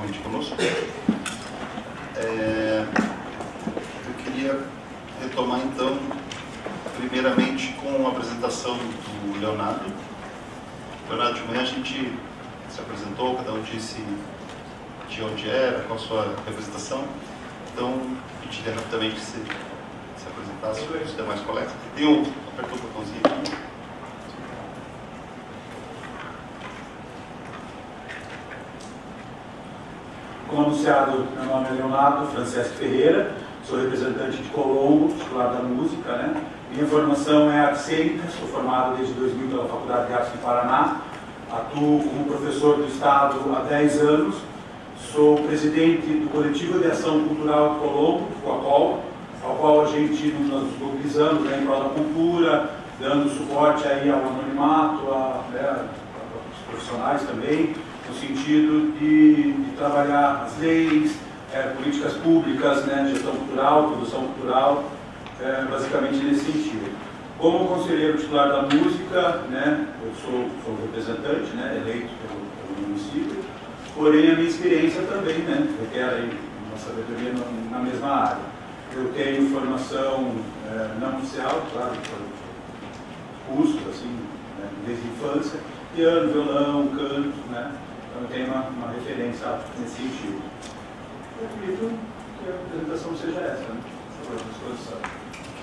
presencialmente conosco. Eu queria retomar então, primeiramente com a apresentação do Leonardo. Leonardo, de manhã a gente se apresentou, cada um disse de onde era, qual a sua representação. Então, pediria rapidamente que se apresentasse os demais colegas. Apertou o botãozinho aqui. Como anunciado, meu nome é Leonardo Francesco Ferreira, sou representante de Colombo, titular da música, né? Minha formação é arte cênica, sou formado desde 2000 pela Faculdade de Artes do Paraná, atuo como professor do Estado há 10 anos, sou presidente do Coletivo de Ação Cultural de Colombo, COACOL, ao qual a gente nos mobilizamos, né, em prol da cultura, dando suporte aí ao anonimato, aos profissionais também, no sentido de trabalhar as leis, políticas públicas, né, gestão cultural, produção cultural, basicamente nesse sentido. Como conselheiro titular da música, né, eu sou representante, né, eleito pelo município, porém a minha experiência também, né, requer aí uma sabedoria na mesma área. Eu tenho formação não oficial, claro, cursos, assim, né, desde a infância, piano, violão, canto, né, então eu tenho uma referência nesse sentido. Eu acredito que a apresentação seja essa, né, sobre a disposição.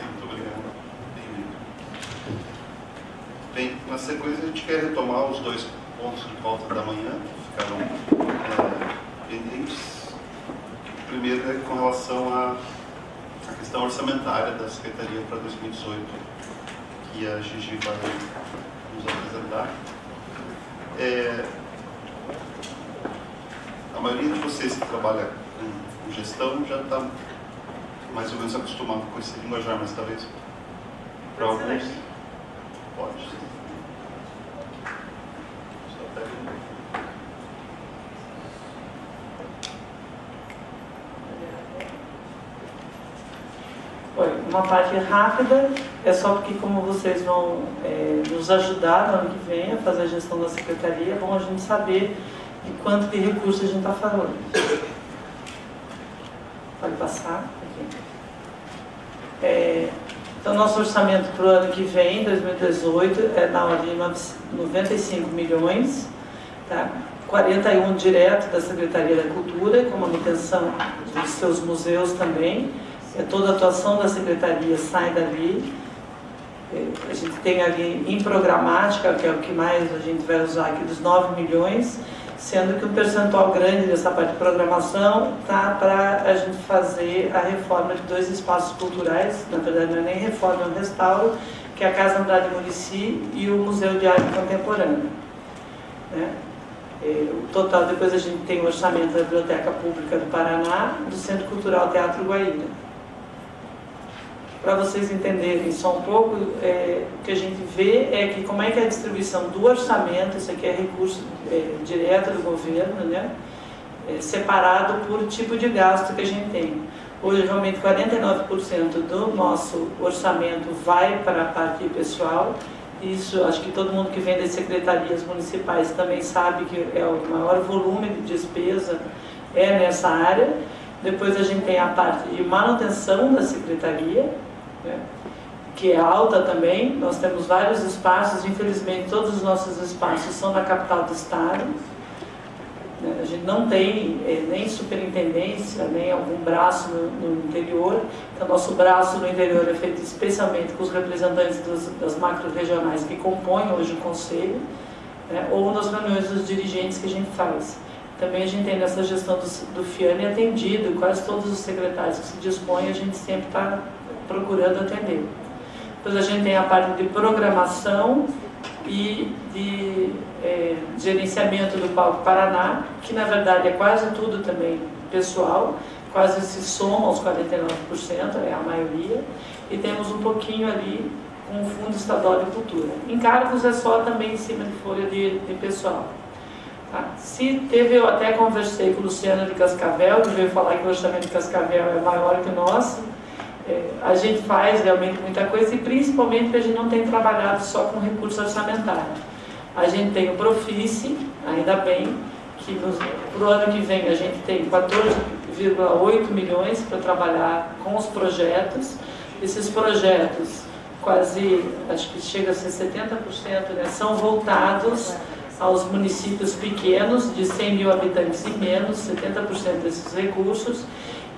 Muito obrigado. Bem, na sequência a gente quer retomar os dois pontos de pauta da manhã, que ficaram pendentes. O primeiro é com relação à questão orçamentária da Secretaria para 2018, que a Gigi vai nos apresentar. A maioria de vocês que trabalha com gestão já está mais ou menos acostumado com esse linguajar, mas talvez para alguns pode. Uma parte rápida, é só porque como vocês vão nos ajudar no ano que vem a fazer a gestão da secretaria, é bom a gente saber de quanto de recursos a gente está falando. Pode passar aqui. Então, nosso orçamento para o ano que vem, 2018, é na ordem de 95 milhões, tá? 41 direto da Secretaria da Cultura, com manutenção dos seus museus também. Toda a atuação da Secretaria sai dali. A gente tem ali em programática, que é o que mais a gente vai usar aqui, dos 9 milhões, sendo que um percentual grande dessa parte de programação está para a gente fazer a reforma de 2 espaços culturais, na verdade não é nem reforma, é um restauro, que é a Casa Andrade Muricy e o Museu de Arte Contemporânea. Né? O total, depois a gente tem o orçamento da Biblioteca Pública do Paraná, do Centro Cultural Teatro Guaíra. Para vocês entenderem só um pouco, o que a gente vê é que como é que é a distribuição do orçamento, isso aqui é recurso direto do governo, né? Separado por tipo de gasto que a gente tem. Hoje, realmente, 49% do nosso orçamento vai para a parte pessoal. Isso, acho que todo mundo que vem das secretarias municipais também sabe que o maior volume de despesa é nessa área. Depois a gente tem a parte de manutenção da secretaria, né, que é alta também. Nós temos vários espaços, infelizmente todos os nossos espaços são na capital do estado. Né, a gente não tem nem superintendência, nem algum braço no interior. Então, nosso braço no interior é feito especialmente com os representantes das macro-regionais que compõem hoje o conselho, né, ou nas reuniões dos dirigentes que a gente faz. Também a gente tem nessa gestão do FIANE atendido, quase todos os secretários que se dispõem, a gente sempre está procurando atender. Depois a gente tem a parte de programação e de gerenciamento do Palco Paraná, que na verdade é quase tudo também pessoal, quase se soma aos 49%, é a maioria, e temos um pouquinho ali com o Fundo Estadual de Cultura. Encargos é só também em cima de folha de pessoal. Eu até conversei com o Luciano de Cascavel, que veio falar que o orçamento de Cascavel é maior que o nosso. A gente faz realmente muita coisa, e principalmente porque a gente não tem trabalhado só com recurso orçamentário. A gente tem o Profice, ainda bem, que para o ano que vem a gente tem 14,8 milhões para trabalhar com os projetos. Esses projetos, quase, acho que chega a ser 70%, né, são voltados aos municípios pequenos, de 100 mil habitantes e menos, 70% desses recursos,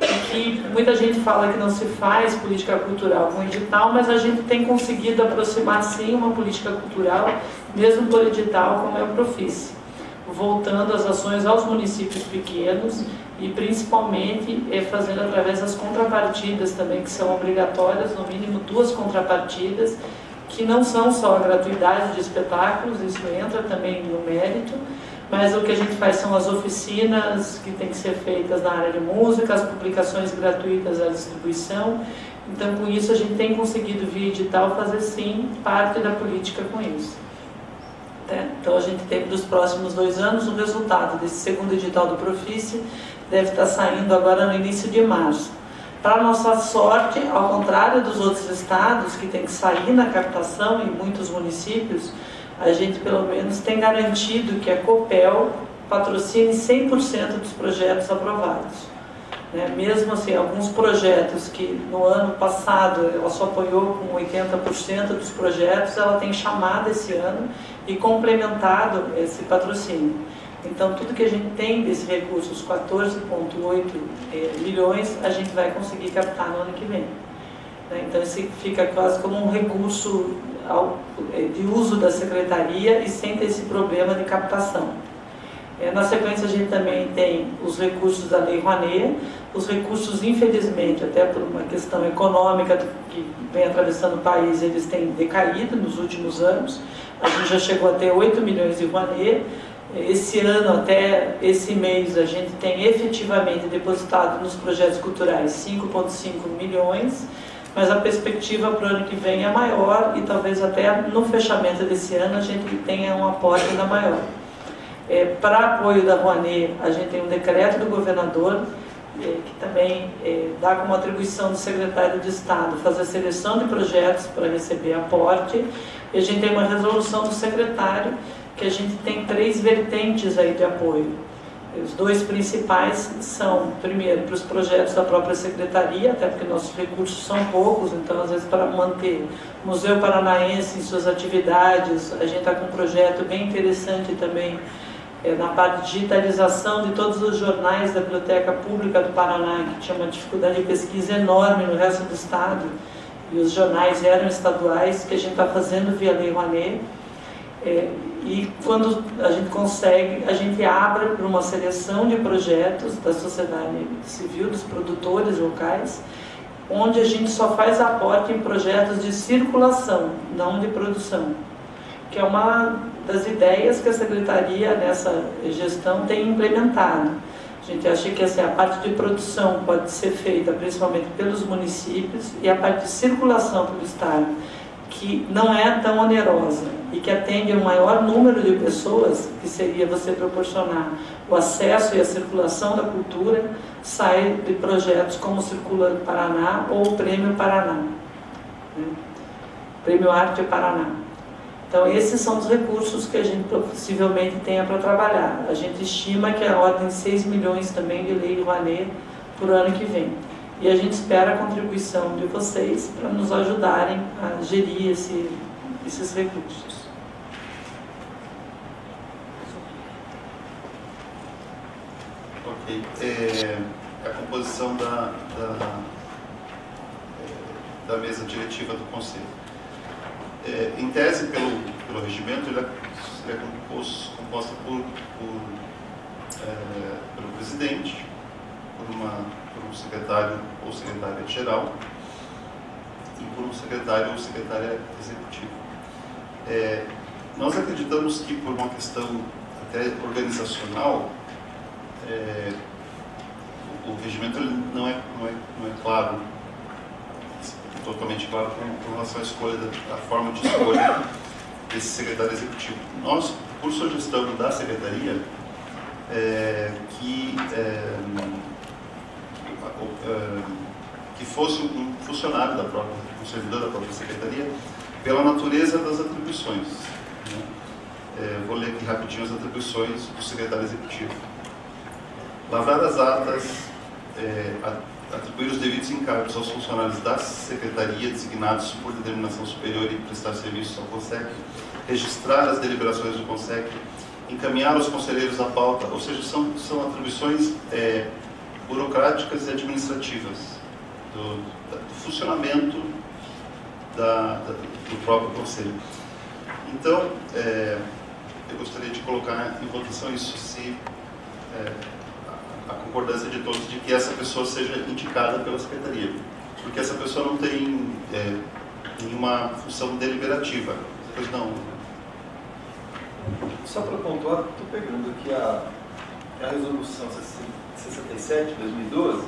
e que muita gente fala que não se faz política cultural com edital, mas a gente tem conseguido aproximar sim uma política cultural, mesmo por edital, como é o Profice, voltando as ações aos municípios pequenos e principalmente fazendo através das contrapartidas também, que são obrigatórias, no mínimo 2 contrapartidas, que não são só a gratuidade de espetáculos, isso entra também no mérito, mas o que a gente faz são as oficinas que têm que ser feitas na área de música, as publicações gratuitas, a distribuição. Então, com isso, a gente tem conseguido, via edital, fazer sim parte da política com isso. Então, a gente tem para os próximos 2 anos o resultado desse segundo edital do Profice, deve estar saindo agora no início de março. Para nossa sorte, ao contrário dos outros estados que tem que sair na captação em muitos municípios, a gente pelo menos tem garantido que a Copel patrocine 100% dos projetos aprovados. Mesmo assim, alguns projetos que no ano passado ela só apoiou com 80% dos projetos, ela tem chamado esse ano e complementado esse patrocínio. Então, tudo que a gente tem desse recurso, os 14,8 milhões, a gente vai conseguir captar no ano que vem. Então, esse fica quase como um recurso de uso da Secretaria e sem ter esse problema de captação. Na sequência, a gente também tem os recursos da Lei Rouanet. Os recursos, infelizmente, até por uma questão econômica que vem atravessando o país, eles têm decaído nos últimos anos. A gente já chegou a ter 8 milhões de Rouanet. Esse ano, até esse mês, a gente tem efetivamente depositado nos projetos culturais 5,5 milhões, mas a perspectiva para o ano que vem é maior e talvez até no fechamento desse ano a gente tenha um aporte ainda maior. Para apoio da Rouanet, a gente tem um decreto do governador, que também dá como atribuição do secretário de Estado fazer a seleção de projetos para receber aporte, e a gente tem uma resolução do secretário que a gente tem 3 vertentes aí de apoio. Os 2 principais são, primeiro, para os projetos da própria Secretaria, até porque nossos recursos são poucos, então, às vezes, para manter o Museu Paranaense em suas atividades, a gente está com um projeto bem interessante também na parte de digitalização de todos os jornais da Biblioteca Pública do Paraná, que tinha uma dificuldade de pesquisa enorme no resto do estado, e os jornais eram estaduais, que a gente está fazendo via Lei Rouanet. E quando a gente consegue, a gente abre para uma seleção de projetos da sociedade civil, dos produtores locais, onde a gente só faz aporte em projetos de circulação, não de produção, que é uma das ideias que a Secretaria nessa gestão tem implementado. A gente acha que assim, a parte de produção pode ser feita principalmente pelos municípios e a parte de circulação pelo Estado, que não é tão onerosa e que atende a um maior número de pessoas, que seria você proporcionar o acesso e a circulação da cultura, sai de projetos como o Circula Paraná ou o Prêmio Paraná, Prêmio Arte Paraná. Então, esses são os recursos que a gente possivelmente tenha para trabalhar. A gente estima que a ordem de 6 milhões também de Lei Rouanet por ano que vem. E a gente espera a contribuição de vocês para nos ajudarem a gerir esses recursos. Ok. A composição da mesa diretiva do Conselho. Em tese, pelo regimento, ele seria composta pelo presidente, por um secretário ou secretária-geral e por um secretário ou secretária executiva. Nós acreditamos que, por uma questão até organizacional, o regimento ele não é claro, totalmente claro com relação à escolha, a forma de escolha desse secretário executivo. Nós, por sugestão da secretaria, que fosse um funcionário da própria, um servidor da própria secretaria, pela natureza das atribuições, né? vou ler aqui rapidinho as atribuições do secretário executivo. Lavrar as atas, atribuir os devidos encargos aos funcionários da secretaria designados por determinação superior e prestar serviços ao CONSEC, registrar as deliberações do CONSEC, encaminhar aos conselheiros a pauta, ou seja, são atribuições burocráticas e administrativas do funcionamento do próprio conselho. Então, eu gostaria de colocar em votação isso, se a concordância de todos de que essa pessoa seja indicada pela secretaria, porque essa pessoa não tem nenhuma função deliberativa. Pois não. Só para pontuar, estou pegando aqui a resolução 67 de 2012,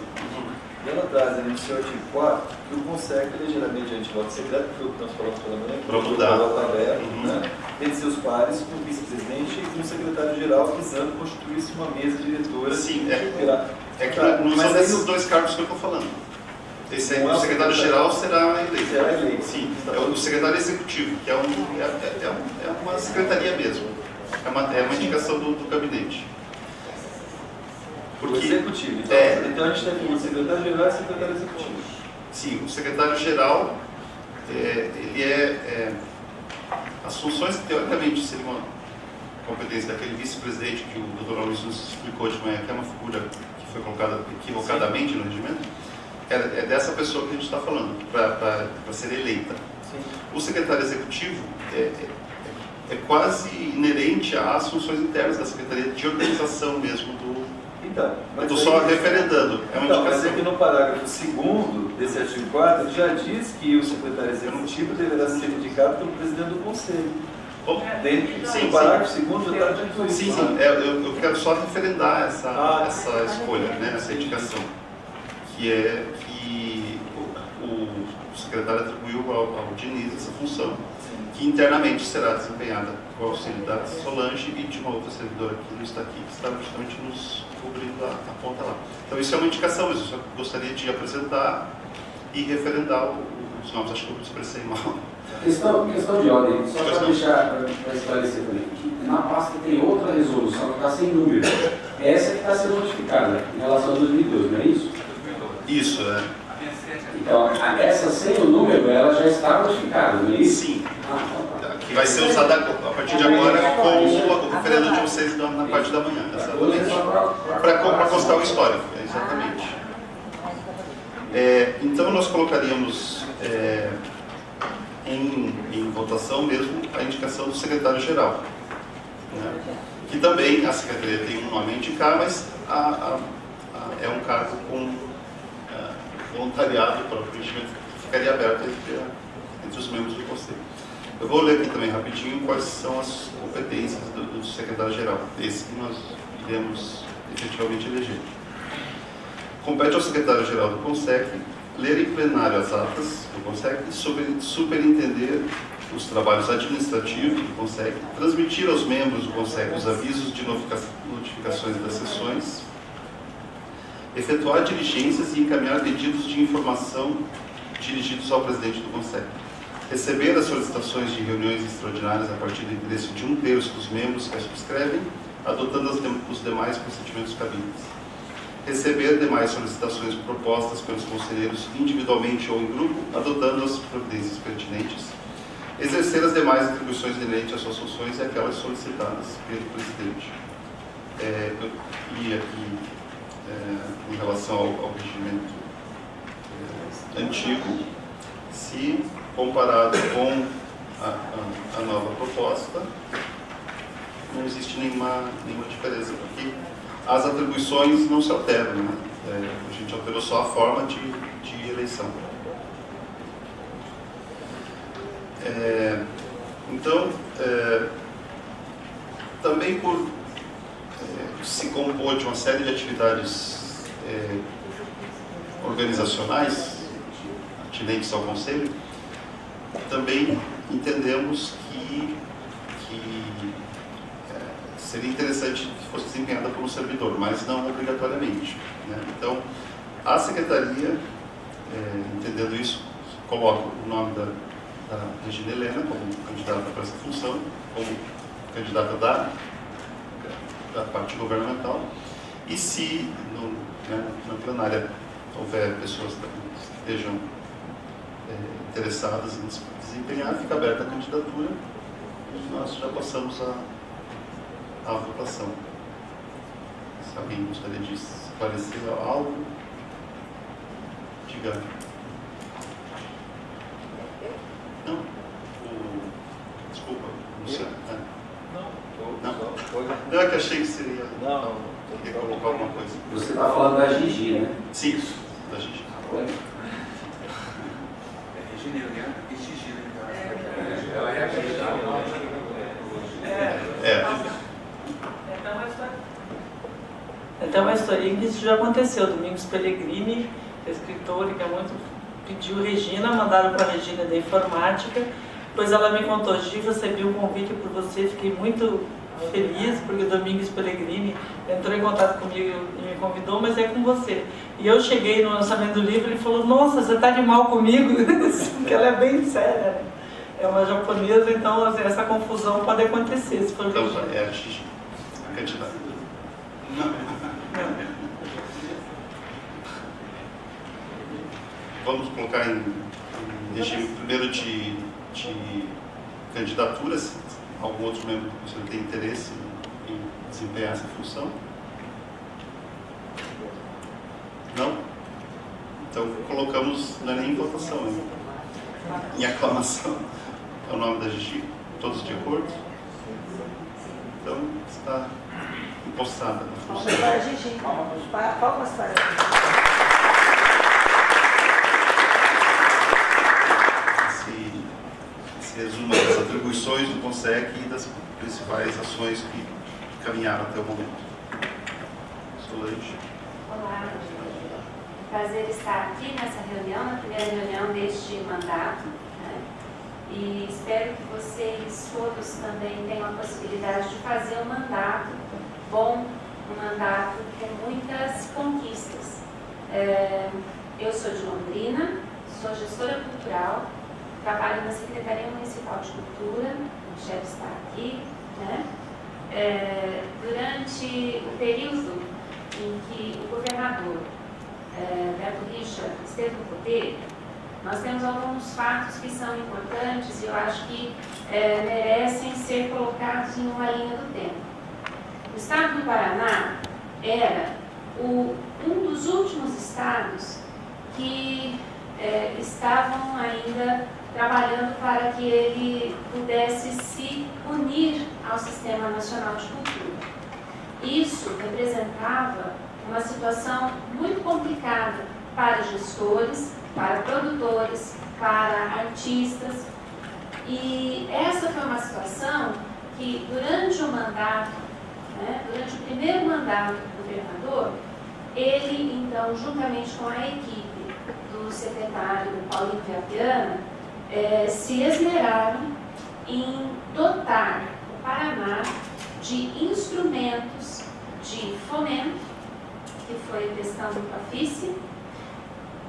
e ela traz no seu artigo 4 que o CONSEC elegerá mediante voto secreto, que foi o que nós falamos pela manhã, para mudar, voto aberto, né, entre seus pares, com o vice-presidente e com o secretário-geral, visando constituir-se uma mesa diretora. Sim, não são esses dois cargos que eu estou falando. Esse aí, o secretário-geral será eleito. Será eleito. Sim, é o secretário executivo, que é uma secretaria mesmo. É uma indicação do gabinete. Porque, o executivo. Então a gente tem aqui o secretário-geral e o secretário executivo. Sim, o secretário-geral, as funções que teoricamente seriam uma competência daquele vice-presidente que o Dr. Luiz nos explicou de manhã, que é uma figura que foi colocada equivocadamente no regimento, é dessa pessoa que a gente está falando, para ser eleita. Sim. O secretário executivo é quase inerente às funções internas da secretaria de organização mesmo do... Então, eu estou só referendando. Mas aqui no parágrafo 2º desse artigo 4 já diz que o secretário executivo deverá ser indicado pelo presidente do conselho. Sim, no parágrafo 2º já está dito isso. Sim. Eu quero só referendar essa escolha, né, essa indicação, que é que o secretário atribuiu ao Diniz essa função, que internamente será desempenhada com o auxílio da Solange e de uma outra servidora que não está aqui, que está justamente nos cobrindo a ponta lá. Então isso é uma indicação, mas eu só gostaria de apresentar e referendar os nomes. Acho que eu expressei mal. Questão de ordem, só para deixar, para esclarecer também, que na pasta tem outra resolução que está sem número. Essa que está sendo notificada em relação a 2012, não é isso? Isso, Então, essa sem o número, ela já está notificada, não é isso? Sim. Que vai ser usada a partir de agora como o referendo de vocês na parte da manhã, exatamente. Para constar o histórico, exatamente. Então nós colocaríamos em votação mesmo a indicação do secretário-geral, né? Que também a secretaria tem um nome a indicar, mas é um cargo com voluntariado para o preenchimento que ficaria aberto entre os membros do conselho. Eu vou ler aqui também rapidinho quais são as competências do secretário-geral, esse que nós iremos efetivamente eleger. Compete ao secretário-geral do CONSEC ler em plenário as atas do CONSEC, superintender os trabalhos administrativos do CONSEC, transmitir aos membros do CONSEC os avisos de notificações das sessões, efetuar diligências e encaminhar pedidos de informação dirigidos ao presidente do CONSEC, receber as solicitações de reuniões extraordinárias a partir do interesse de 1/3 dos membros que as subscrevem, adotando os demais procedimentos cabíveis, receber demais solicitações propostas pelos conselheiros individualmente ou em grupo, adotando as providências pertinentes, exercer as demais atribuições inerentes às suas funções e aquelas solicitadas pelo presidente. E aqui, em relação ao regimento antigo, se comparado com a nova proposta, não existe nenhuma diferença, porque as atribuições não se alteram, né? A gente alterou só a forma de eleição. Então, também por se compor de uma série de atividades organizacionais atinentes ao Conselho, também entendemos que seria interessante que fosse desempenhada por um servidor, mas não obrigatoriamente, né? Então, a Secretaria, entendendo isso, coloca o nome da Regina Helena como candidata para essa função, como candidata da parte governamental, e se na plenária houver pessoas que estejam interessadas em se desempenhar, fica aberta a candidatura e nós já passamos a votação. Se alguém gostaria de esclarecer algo, diga. Não? Desculpa, Luciano. Não, é que achei que seria. Não. Queria colocar alguma coisa. Você está falando da Gigi, né? Sim, da Gigi. Regina Eliana e Gigi, né? Ela é a Gigi. Então, uma historinha que isso já aconteceu. Domingos Pellegrini, escritor, que é muito, pediu Regina, mandaram para a Regina da informática. Depois ela me contou: Gigi, recebi um convite por você, fiquei muito feliz, porque o Domingos Pellegrini entrou em contato comigo e me convidou, mas é com você. E eu cheguei no lançamento do livro e ele falou: nossa, você está de mal comigo? Porque ela é bem séria, né? É uma japonesa, então assim, essa confusão pode acontecer. Se for então, é a Gigi, a candidata. Vamos colocar em regime primeiro de candidatura, se algum outro membro do Conselho tem interesse em desempenhar essa função. Não? Então colocamos, não é nem em votação, em aclamação. É o nome da Gigi, todos de acordo? Então está empossada na função. Agora, Gigi, palmas para Esse resumo das atribuições do CONSEC e das principais ações que caminharam até o momento. Solange. Olá, prazer estar aqui nessa reunião, na primeira reunião deste mandato, né? E espero que vocês todos também tenham a possibilidade de fazer um mandato bom, um mandato com muitas conquistas. Eu sou de Londrina, sou gestora cultural, trabalho na Secretaria Municipal de Cultura, o chefe está aqui, né? Durante o período em que o governador Beto Richa esteve no poder, nós temos alguns fatos que são importantes e eu acho que merecem ser colocados em uma linha do tempo. O estado do Paraná era um dos últimos estados que estavam ainda trabalhando para que ele pudesse se unir ao Sistema Nacional de Cultura. Isso representava uma situação muito complicada para gestores, para produtores, para artistas. E essa foi uma situação que, durante o mandato, durante o primeiro mandato do governador, ele, então, juntamente com a equipe do secretário Paulinho Viapiana, se esmeraram em dotar o Paraná de instrumentos de fomento, que foi a questão do PAFICE,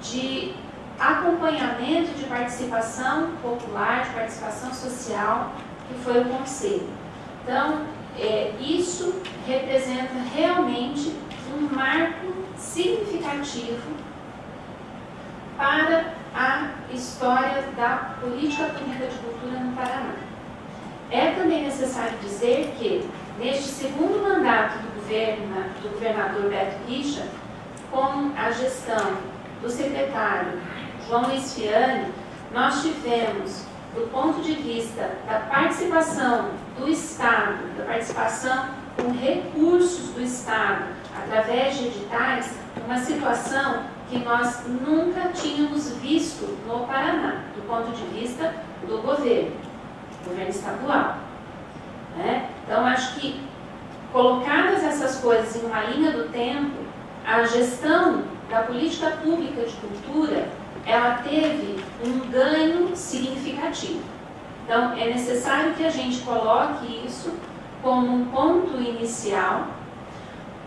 de acompanhamento de participação popular, de participação social, que foi o Conselho. Então, isso representa realmente um marco significativo para a história da política pública de cultura no Paraná. É também necessário dizer que, neste segundo mandato do governador Beto Richa, com a gestão do secretário João Luiz Fiani, nós tivemos, do ponto de vista da participação do Estado, da participação com recursos do Estado, através de editais, uma situação que nós nunca tínhamos visto no Paraná, do ponto de vista do governo estadual. Então, acho que, colocadas essas coisas em uma linha do tempo, a gestão da política pública de cultura, ela teve um ganho significativo. Então, é necessário que a gente coloque isso como um ponto inicial,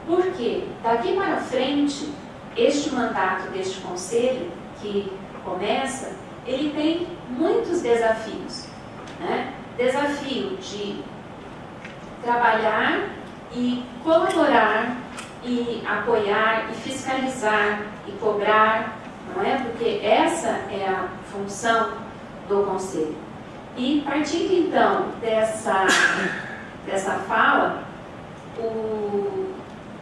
porque daqui para frente, este mandato deste conselho, que começa, ele tem muitos desafios. Desafio de trabalhar e colaborar e apoiar e fiscalizar e cobrar, não é? Porque essa é a função do Conselho. E partindo então dessa fala,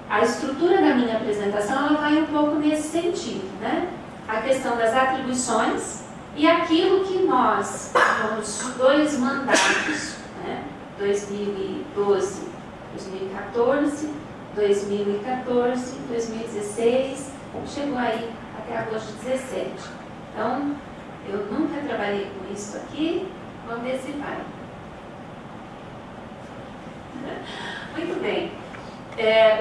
a estrutura da minha apresentação ela vai um pouco nesse sentido, né? A questão das atribuições e aquilo que nós, nos 2 mandatos, né? 2012, 2014, 2014, 2016, chegou aí até agosto de 2017. Então, eu nunca trabalhei com isso aqui, vamos ver se vai. Muito bem.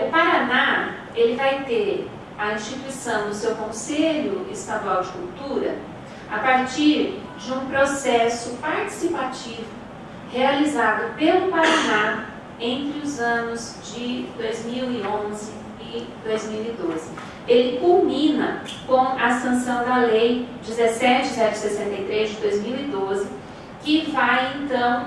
O Paraná, ele vai ter a instituição do seu Conselho Estadual de Cultura a partir de um processo participativo realizado pelo Paraná entre os anos de 2011 e 2012. Ele culmina com a sanção da Lei 17.063 de 2012, que vai, então,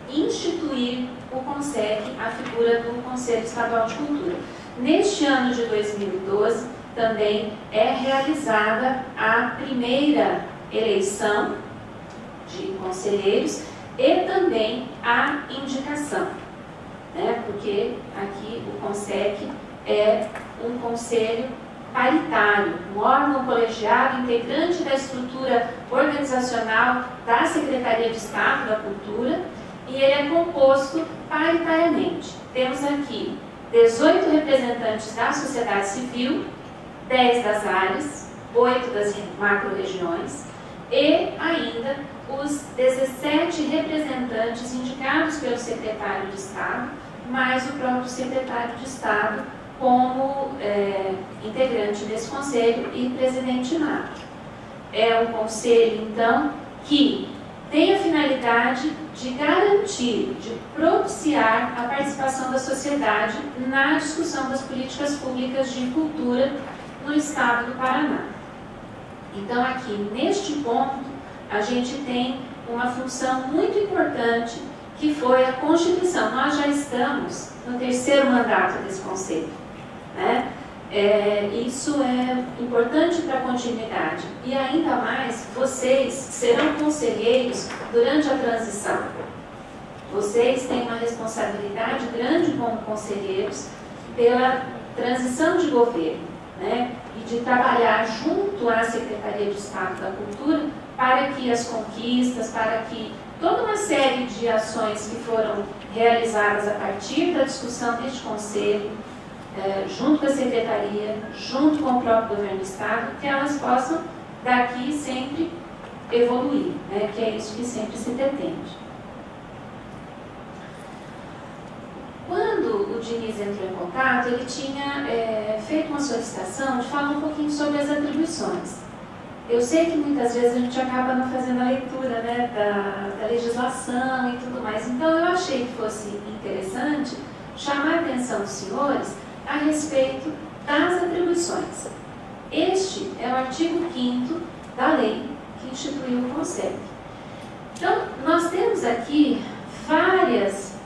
instituir o CONSEC, a figura do Conselho Estadual de Cultura. Neste ano de 2012, também é realizada a primeira eleição de conselheiros e também a indicação, né? Porque aqui o CONSEC é um conselho paritário, um órgão colegiado integrante da estrutura organizacional da Secretaria de Estado da Cultura, e ele é composto paritariamente. Temos aqui 18 representantes da sociedade civil, 10 das áreas, 8 das macro-regiões e ainda os 17 representantes indicados pelo secretário de Estado, mais o próprio secretário de Estado como integrante desse conselho e presidente nato. É um conselho, então, que tem a finalidade de garantir, de propiciar a participação da sociedade na discussão das políticas públicas de cultura no estado do Paraná. Então, aqui, neste ponto, a gente tem uma função muito importante, que foi a Constituição. Nós já estamos no 3º mandato desse Conselho, né? Isso é importante para a continuidade. E ainda mais, vocês serão conselheiros durante a transição. Vocês têm uma responsabilidade grande como conselheiros pela transição de governo, né? E de trabalhar junto à Secretaria de Estado da Cultura para que as conquistas, para que toda uma série de ações que foram realizadas a partir da discussão deste Conselho, junto com a Secretaria, junto com o próprio Governo do Estado, que elas possam daqui sempre evoluir, né? Que é isso que sempre se pretende. Quando o Diniz entrou em contato, ele tinha feito uma solicitação de falar um pouquinho sobre as atribuições. Eu sei que muitas vezes a gente acaba não fazendo a leitura, né, da legislação e tudo mais, então eu achei que fosse interessante chamar a atenção dos senhores a respeito das atribuições. Este é o artigo 5º da lei que instituiu o CONSEC. Então, nós temos aqui várias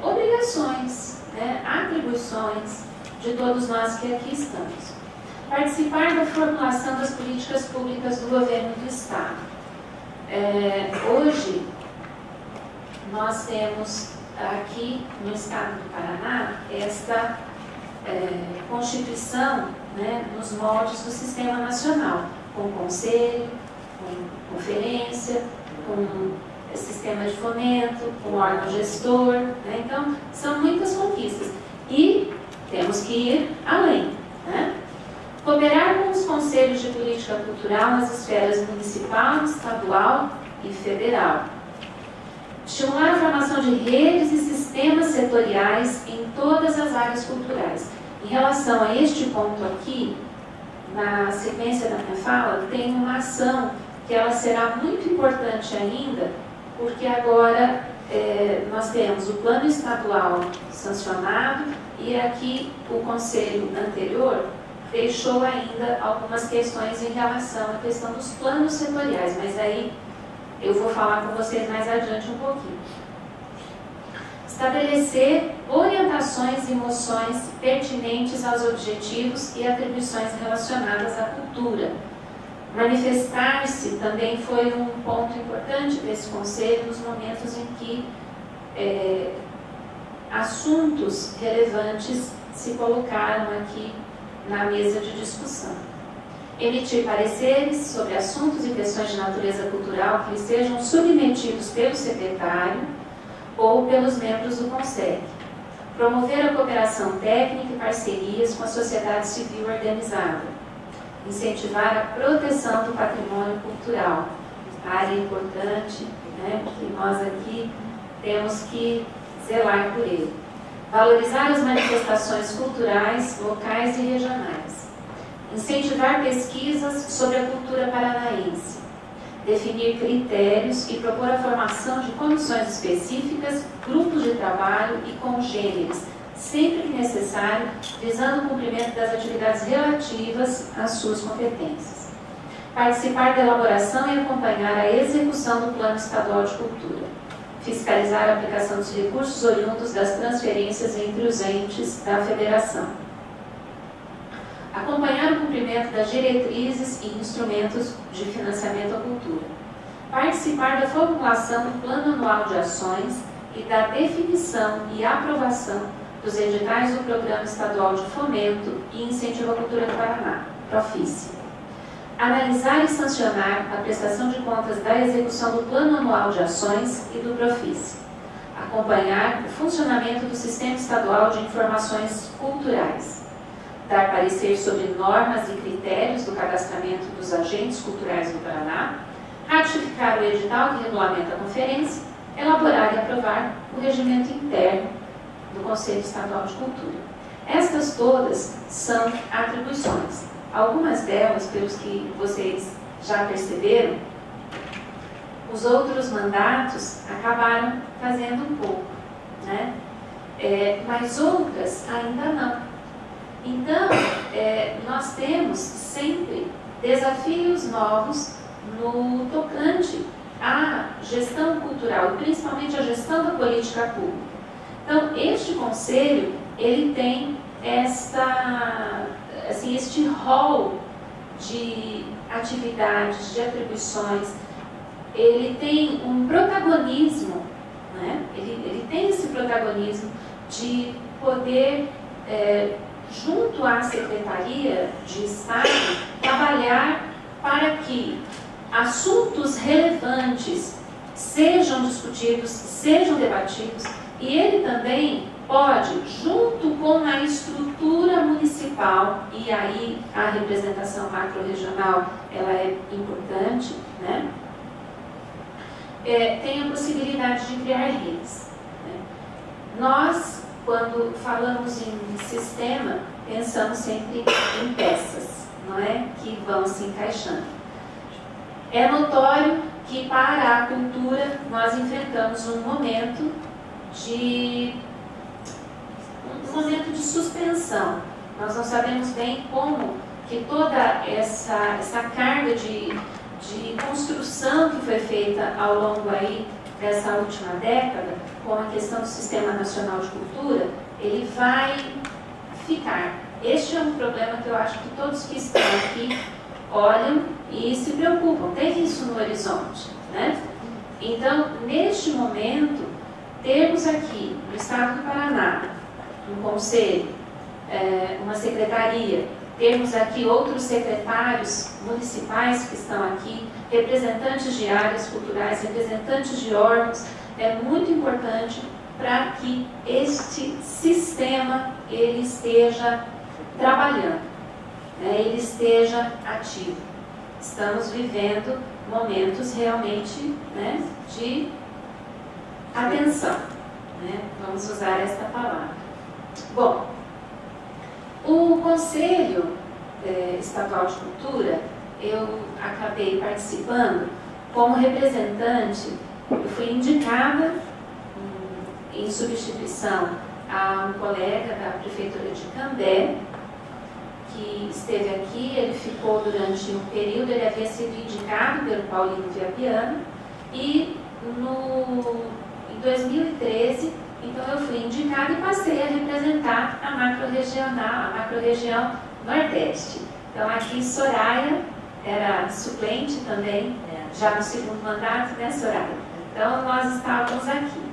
obrigações, né, atribuições de todos nós que aqui estamos. Participar da formulação das políticas públicas do governo do Estado. Hoje, nós temos aqui no Estado do Paraná esta Constituição, né, nos moldes do Sistema Nacional, com conselho, com conferência, com sistema de fomento, com órgão gestor, né? Então, são muitas conquistas. E temos que ir além, né? Cooperar com os conselhos de política cultural nas esferas municipal, estadual e federal. Estimular a formação de redes e sistemas setoriais em todas as áreas culturais. Em relação a este ponto aqui, na sequência da minha fala, tem uma ação que ela será muito importante ainda, porque agora nós temos o plano estadual sancionado e aqui o conselho anterior deixou ainda algumas questões em relação à questão dos planos setoriais, mas aí eu vou falar com vocês mais adiante um pouquinho. estabelecer orientações e moções pertinentes aos objetivos e atribuições relacionadas à cultura. Manifestar-se também foi um ponto importante desse conselho nos momentos em que assuntos relevantes se colocaram aqui na mesa de discussão. Emitir pareceres sobre assuntos e questões de natureza cultural que lhes sejam submetidos pelo secretário ou pelos membros do CONSEC. Promover a cooperação técnica e parcerias com a sociedade civil organizada. Incentivar a proteção do patrimônio cultural, área importante, né, que nós aqui temos que zelar por ele. Valorizar as manifestações culturais, locais e regionais. Incentivar pesquisas sobre a cultura paranaense. Definir critérios e propor a formação de comissões específicas, grupos de trabalho e congêneres, sempre que necessário, visando o cumprimento das atividades relativas às suas competências. Participar da elaboração e acompanhar a execução do Plano Estadual de Cultura. Fiscalizar a aplicação dos recursos oriundos das transferências entre os entes da Federação. Acompanhar o cumprimento das diretrizes e instrumentos de financiamento à cultura. Participar da formulação do Plano Anual de Ações e da definição e aprovação dos editais do Programa Estadual de Fomento e Incentivo à Cultura do Paraná, Profice. Analisar e sancionar a prestação de contas da execução do Plano Anual de Ações e do Profice. Acompanhar o funcionamento do Sistema Estadual de Informações Culturais. Dar parecer sobre normas e critérios do cadastramento dos agentes culturais do Paraná. Ratificar o edital que regulamenta a conferência. Elaborar e aprovar o regimento interno do Conselho Estadual de Cultura. Estas todas são atribuições. Algumas delas, pelos que vocês já perceberam, os outros mandatos acabaram fazendo um pouco, né? Mas outras ainda não. Então, nós temos sempre desafios novos no tocante à gestão cultural, e principalmente à gestão da política pública. Então, este conselho, ele tem este rol de atividades, de atribuições, ele tem um protagonismo, né? Ele tem esse protagonismo de poder, junto à Secretaria de Estado, trabalhar para que assuntos relevantes sejam discutidos, sejam debatidos, e ele também pode, junto com a estrutura municipal, e aí a representação macro-regional, ela é importante, né? Tem a possibilidade de criar redes, né? Nós, quando falamos em sistema, pensamos sempre em peças, não é? Que vão se encaixando. É notório que para a cultura nós enfrentamos um momento de suspensão. Nós não sabemos bem como que toda essa carga de construção que foi feita ao longo aí dessa última década, com a questão do Sistema Nacional de Cultura, ele vai ficar. Este é um problema que eu acho que todos que estão aqui olham e se preocupam, tem isso no horizonte, né? Então, neste momento, termos aqui no Estado do Paraná um conselho, uma secretaria, termos aqui outros secretários municipais que estão aqui, representantes de áreas culturais, representantes de órgãos, é muito importante para que este sistema ele esteja trabalhando, né, ele esteja ativo. Estamos vivendo momentos realmente, né, de atenção, né? Vamos usar esta palavra. Bom, o Conselho Estadual de Cultura, eu acabei participando como representante, eu fui indicada em substituição a um colega da Prefeitura de Cambé, que esteve aqui, ele ficou durante um período, ele havia sido indicado pelo Paulinho Viapiano, e em 2013 Então eu fui indicada e passei a representar a macro-região Nordeste. Então aqui Soraya era suplente também, já no segundo mandato, né, Soraya? Então nós estávamos aqui.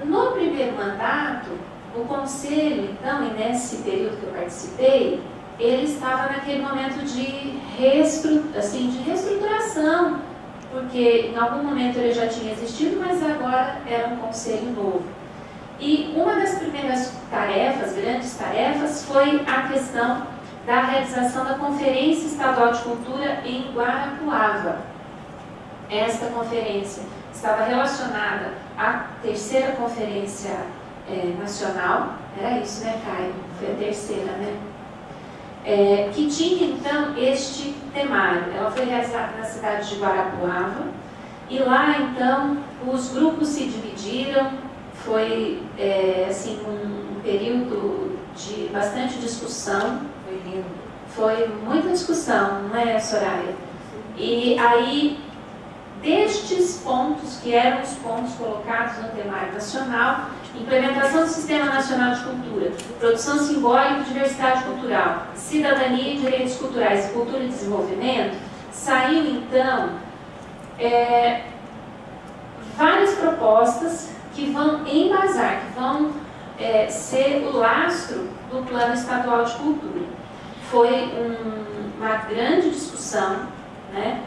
No primeiro mandato, o Conselho, então, e nesse período que eu participei, ele estava naquele momento de reestruturação, porque em algum momento ele já tinha existido, mas agora era um Conselho novo. E uma das primeiras tarefas, grandes tarefas, foi a questão da realização da Conferência Estadual de Cultura em Guarapuava. Esta conferência estava relacionada à terceira conferência nacional, era isso, né, Caio? Foi a terceira, né? Que tinha, então, este temário. Ela foi realizada na cidade de Guarapuava, e lá, então, os grupos se dividiram, foi, assim, um período de bastante discussão. Foi lindo. Foi muita discussão, não é, Soraya? E aí, destes pontos, que eram os pontos colocados no temário nacional, implementação do Sistema Nacional de Cultura, produção simbólica e diversidade cultural, cidadania e direitos culturais, cultura e desenvolvimento, saiu então várias propostas que vão embasar, que vão ser o lastro do Plano Estadual de Cultura. Foi uma grande discussão, né?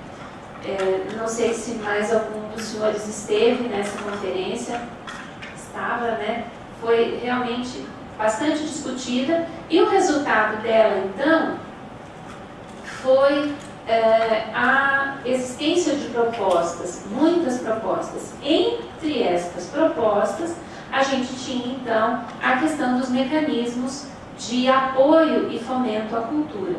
Não sei se mais algum dos senhores esteve nessa conferência. Estava, né? Foi realmente bastante discutida, e o resultado dela, então, foi a existência de propostas, muitas propostas. Entre estas propostas, a gente tinha, então, a questão dos mecanismos de apoio e fomento à cultura.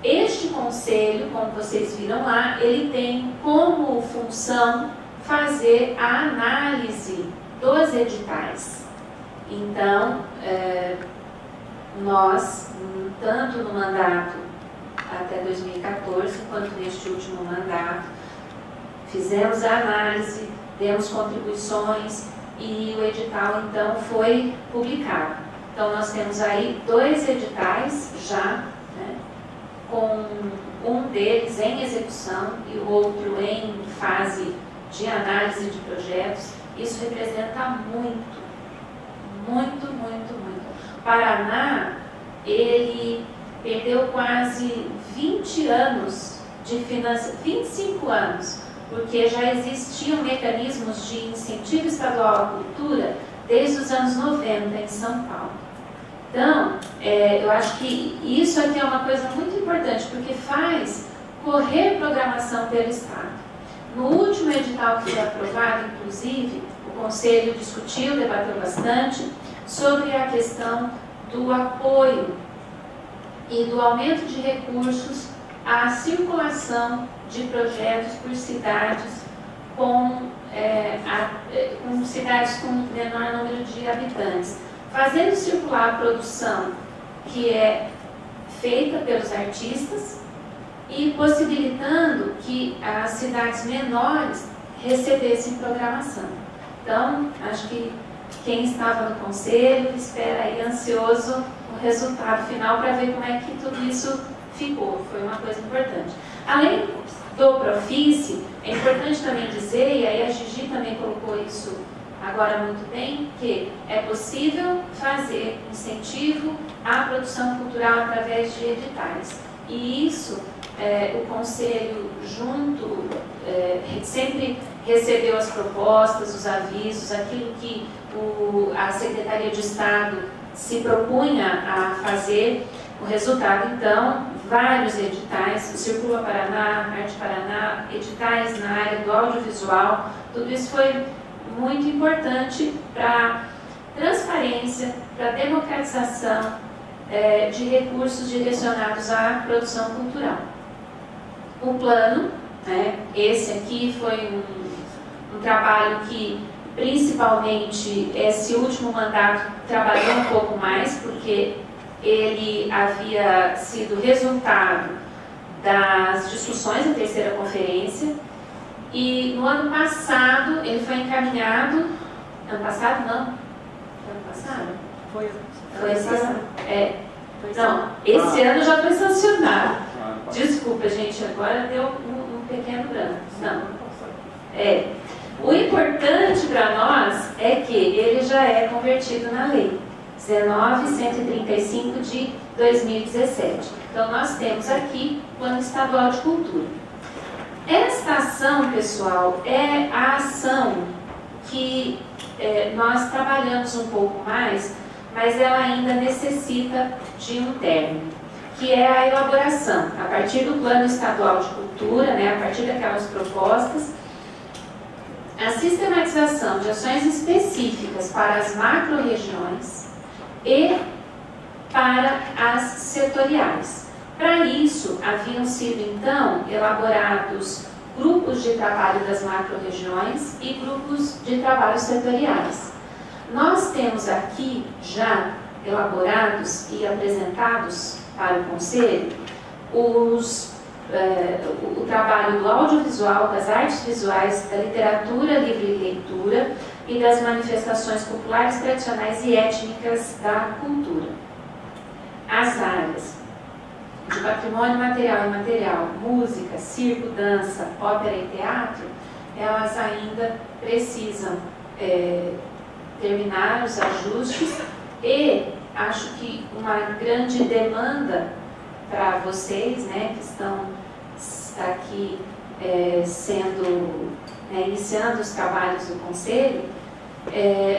Este conselho, como vocês viram lá, ele tem como função fazer a análise dos editais. Então, nós, tanto no mandato até 2014, quanto neste último mandato, fizemos a análise, demos contribuições e o edital, então, foi publicado. Então, nós temos aí 2 editais já, né, com um deles em execução e o outro em fase de análise de projetos. Isso representa muito, muito, muito, muito. O Paraná, ele perdeu quase 20 anos de financiamento, 25 anos, porque já existiam mecanismos de incentivo estadual à cultura desde os anos 90 em São Paulo. Então, eu acho que isso aqui é uma coisa muito importante, porque faz correr programação pelo Estado. No último edital que foi aprovado, inclusive, o Conselho discutiu, debateu bastante sobre a questão do apoio e do aumento de recursos à circulação de projetos por cidades com cidades com menor número de habitantes, fazendo circular a produção que é feita pelos artistas e possibilitando que as cidades menores recebessem programação. Então, acho que quem estava no conselho espera aí ansioso o resultado final para ver como é que tudo isso ficou. Foi uma coisa importante. Além do Profice, é importante também dizer, e aí a Gigi também colocou isso agora muito bem, que é possível fazer incentivo à produção cultural através de editais. E isso, o Conselho junto, sempre recebeu as propostas, os avisos, aquilo que a Secretaria de Estado se propunha a fazer. O resultado, então, vários editais, o Circula Paraná, Arte Paraná, editais na área do audiovisual, tudo isso foi muito importante para transparência, para democratização de recursos direcionados à produção cultural. O plano, né, esse aqui foi um trabalho que, principalmente, esse último mandato trabalhou um pouco mais, porque ele havia sido resultado das discussões da terceira conferência, e no ano passado ele foi encaminhado Ano passado, não. Ano passado? Foi Esse ano. Não, esse ano já foi sancionado. Desculpa, gente, agora deu um pequeno branco. Não. O importante para nós é que ele já é convertido na lei 19.135 de 2017. Então, nós temos aqui o Plano Estadual de Cultura. Esta ação, pessoal, é a ação que nós trabalhamos um pouco mais, mas ela ainda necessita de um término, que é a elaboração, a partir do Plano Estadual de Cultura, né, a partir daquelas propostas, a sistematização de ações específicas para as macro-regiões e para as setoriais. Para isso, haviam sido, então, elaborados grupos de trabalho das macro-regiões e grupos de trabalho setoriais. Nós temos aqui já elaborados e apresentados para o Conselho o trabalho do audiovisual, das artes visuais, da literatura livre e leitura e das manifestações populares, tradicionais e étnicas da cultura. As áreas de patrimônio material e imaterial, música, circo, dança, ópera e teatro, elas ainda precisam terminar os ajustes e acho que uma grande demanda para vocês, né, que estão aqui iniciando os trabalhos do Conselho,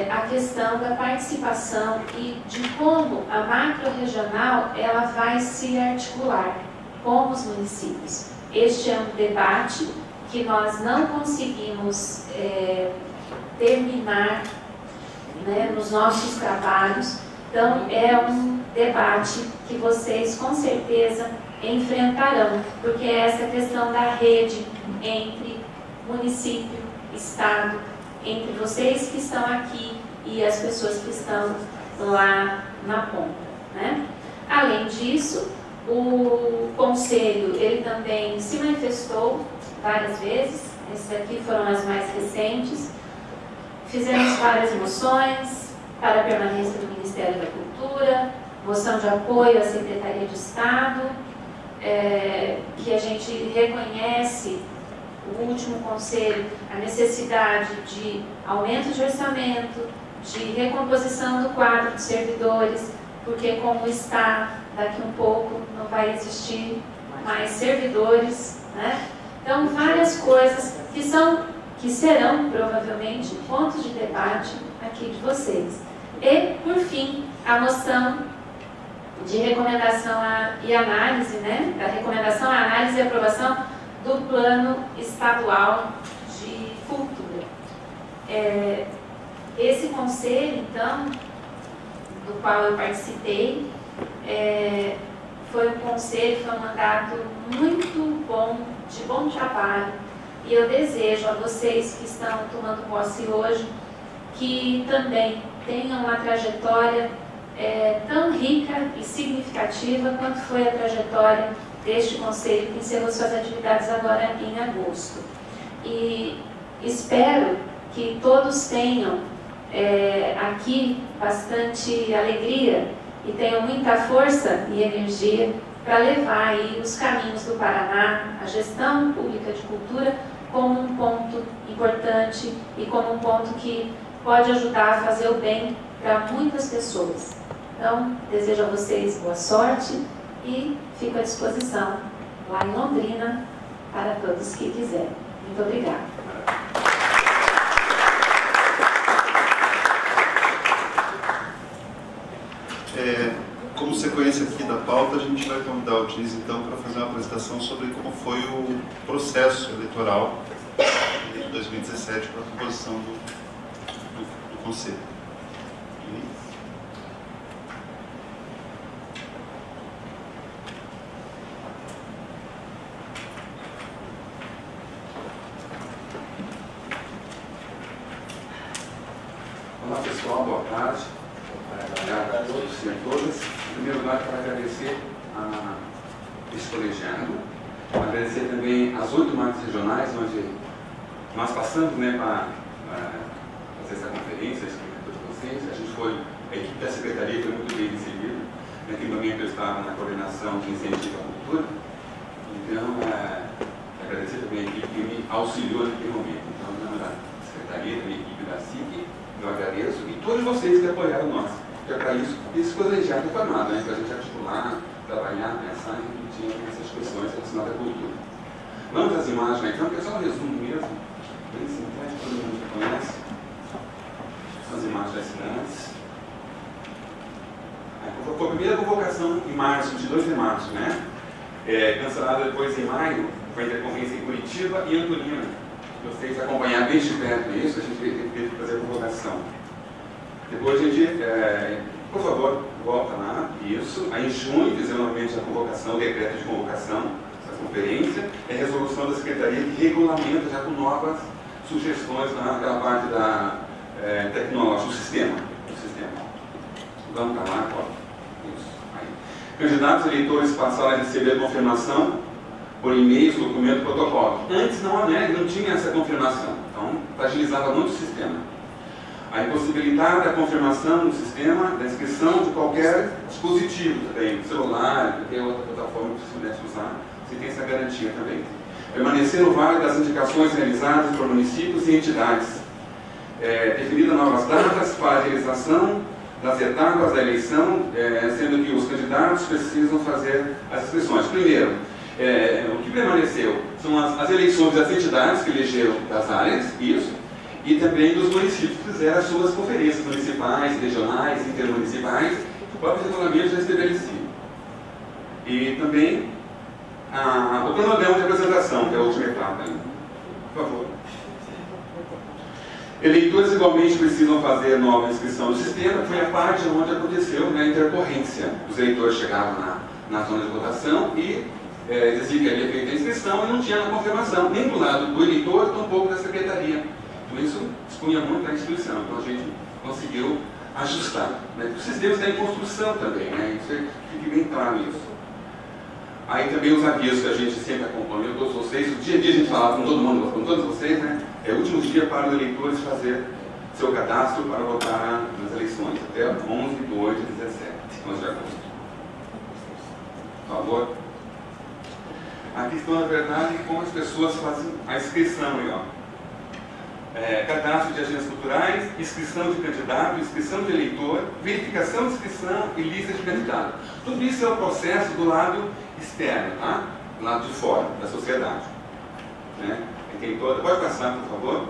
a questão da participação e de como a macro-regional ela vai se articular com os municípios. Este é um debate que nós não conseguimos terminar, né, nos nossos trabalhos. Então, é um debate que vocês, com certeza, enfrentarão, porque é essa questão da rede entre município, estado, entre vocês que estão aqui e as pessoas que estão lá na ponta, né? Além disso, o Conselho, ele também se manifestou várias vezes, essas aqui foram as mais recentes, fizemos várias moções para a permanência do Ministério da Cultura, moção de apoio à Secretaria de Estado, que a gente reconhece, o último conselho, a necessidade de aumento de orçamento, de recomposição do quadro de servidores, porque como está, daqui um pouco não vai existir mais servidores, né? Então, várias coisas que serão provavelmente pontos de debate aqui de vocês. E, por fim, a moção de recomendação e análise, né? Da recomendação, a análise e aprovação do Plano Estadual de Cultura. Esse conselho, então, do qual eu participei, foi um conselho, foi um mandato muito bom, de bom trabalho, e eu desejo a vocês que estão tomando posse hoje, que também tenham uma trajetória tão rica e significativa quanto foi a trajetória deste conselho que encerrou suas atividades agora em agosto. E espero que todos tenham aqui bastante alegria e tenham muita força e energia para levar aí os caminhos do Paraná, a gestão pública de cultura, como um ponto importante e como um ponto que pode ajudar a fazer o bem para muitas pessoas. Então, desejo a vocês boa sorte e fico à disposição lá em Londrina para todos que quiserem. Muito obrigada. Como sequência aqui da pauta, a gente vai convidar o Diniz, então, para fazer uma apresentação sobre como foi o processo eleitoral de 2017 para a composição do Conselho. Olá pessoal, boa tarde. Obrigado a todos e a todas. Em primeiro lugar, para agradecer a esse colegiado, agradecer também as 8 marcas regionais, onde nós passamos, né, para fazer fazer essa conferência, explicar para todos vocês. A equipe da Secretaria foi muito bem recebida. Naquele momento eu estava na coordenação de incentivo à cultura. Então, agradecer também a equipe que me auxiliou naquele momento. Então, em nome da Secretaria, da minha equipe da SIC, eu agradeço, e todos vocês que apoiaram nós. Porque é para isso, esse colegiado é formado, né? Para a gente articular, trabalhar, pensar e discutir essas questões relacionadas à cultura. Vamos às imagens, né? Então, que é só um resumo mesmo, bem sintético, todo mundo já conhece. São as imagens das cidades. Foi a primeira convocação em março, 22 de março, né? Cancelada depois em maio, foi a interconferência em Curitiba e Antolina. Vocês acompanharam bem de perto isso, a gente teve que fazer a convocação. Depois a gente, por favor, volta lá, isso. Aí em junho fizemos novamente a convocação, o decreto de convocação, essa conferência, e a resolução da Secretaria que regulamenta já com novas sugestões naquela parte da tecnológica, do sistema. Vamos para lá, isso. Aí. Candidatos eleitores passaram a receber a confirmação por e-mails, documento, protocolo. Antes não tinha essa confirmação, então fragilizava muito o sistema. A impossibilitar a confirmação no sistema da inscrição de qualquer dispositivo também, celular, qualquer outra plataforma que você pudesse usar, você tem essa garantia também. Permanecer no vale das indicações realizadas por municípios e entidades. Definida novas datas para a realização das etapas da eleição, sendo que os candidatos precisam fazer as inscrições. Primeiro, o que permaneceu são as eleições das entidades que elegeram das áreas, isso, e também dos municípios que fizeram as suas conferências municipais, regionais, intermunicipais, que o próprio regulamento já estabelecido. E também o cronograma de apresentação, que é a última etapa. Por favor. Eleitores igualmente precisam fazer nova inscrição no sistema, que foi a parte onde aconteceu a intercorrência. Os eleitores chegavam na zona de votação e dizia que havia feito a inscrição e não tinha a confirmação, nem do lado do eleitor, tampouco da secretaria. Então isso expunha muito a instituição, então a gente conseguiu ajustar. Né? O sistema está em construção também, né? Isso fique bem claro isso. Aí também os avisos que a gente sempre acompanhou, todos vocês, o dia a dia a gente falava com todo mundo, com todos vocês, né? É o último dia para os eleitores fazer seu cadastro para votar nas eleições, até 11 de 8 de 17, 11 de agosto. Por favor. Aqui estão, na verdade, como as pessoas fazem a inscrição aí, ó. Cadastro de agentes culturais, inscrição de candidato, inscrição de eleitor, verificação de inscrição e lista de candidato. Tudo isso é o processo do lado externo, tá? Do lado de fora, da sociedade. Né? Tem toda... Pode passar, por favor.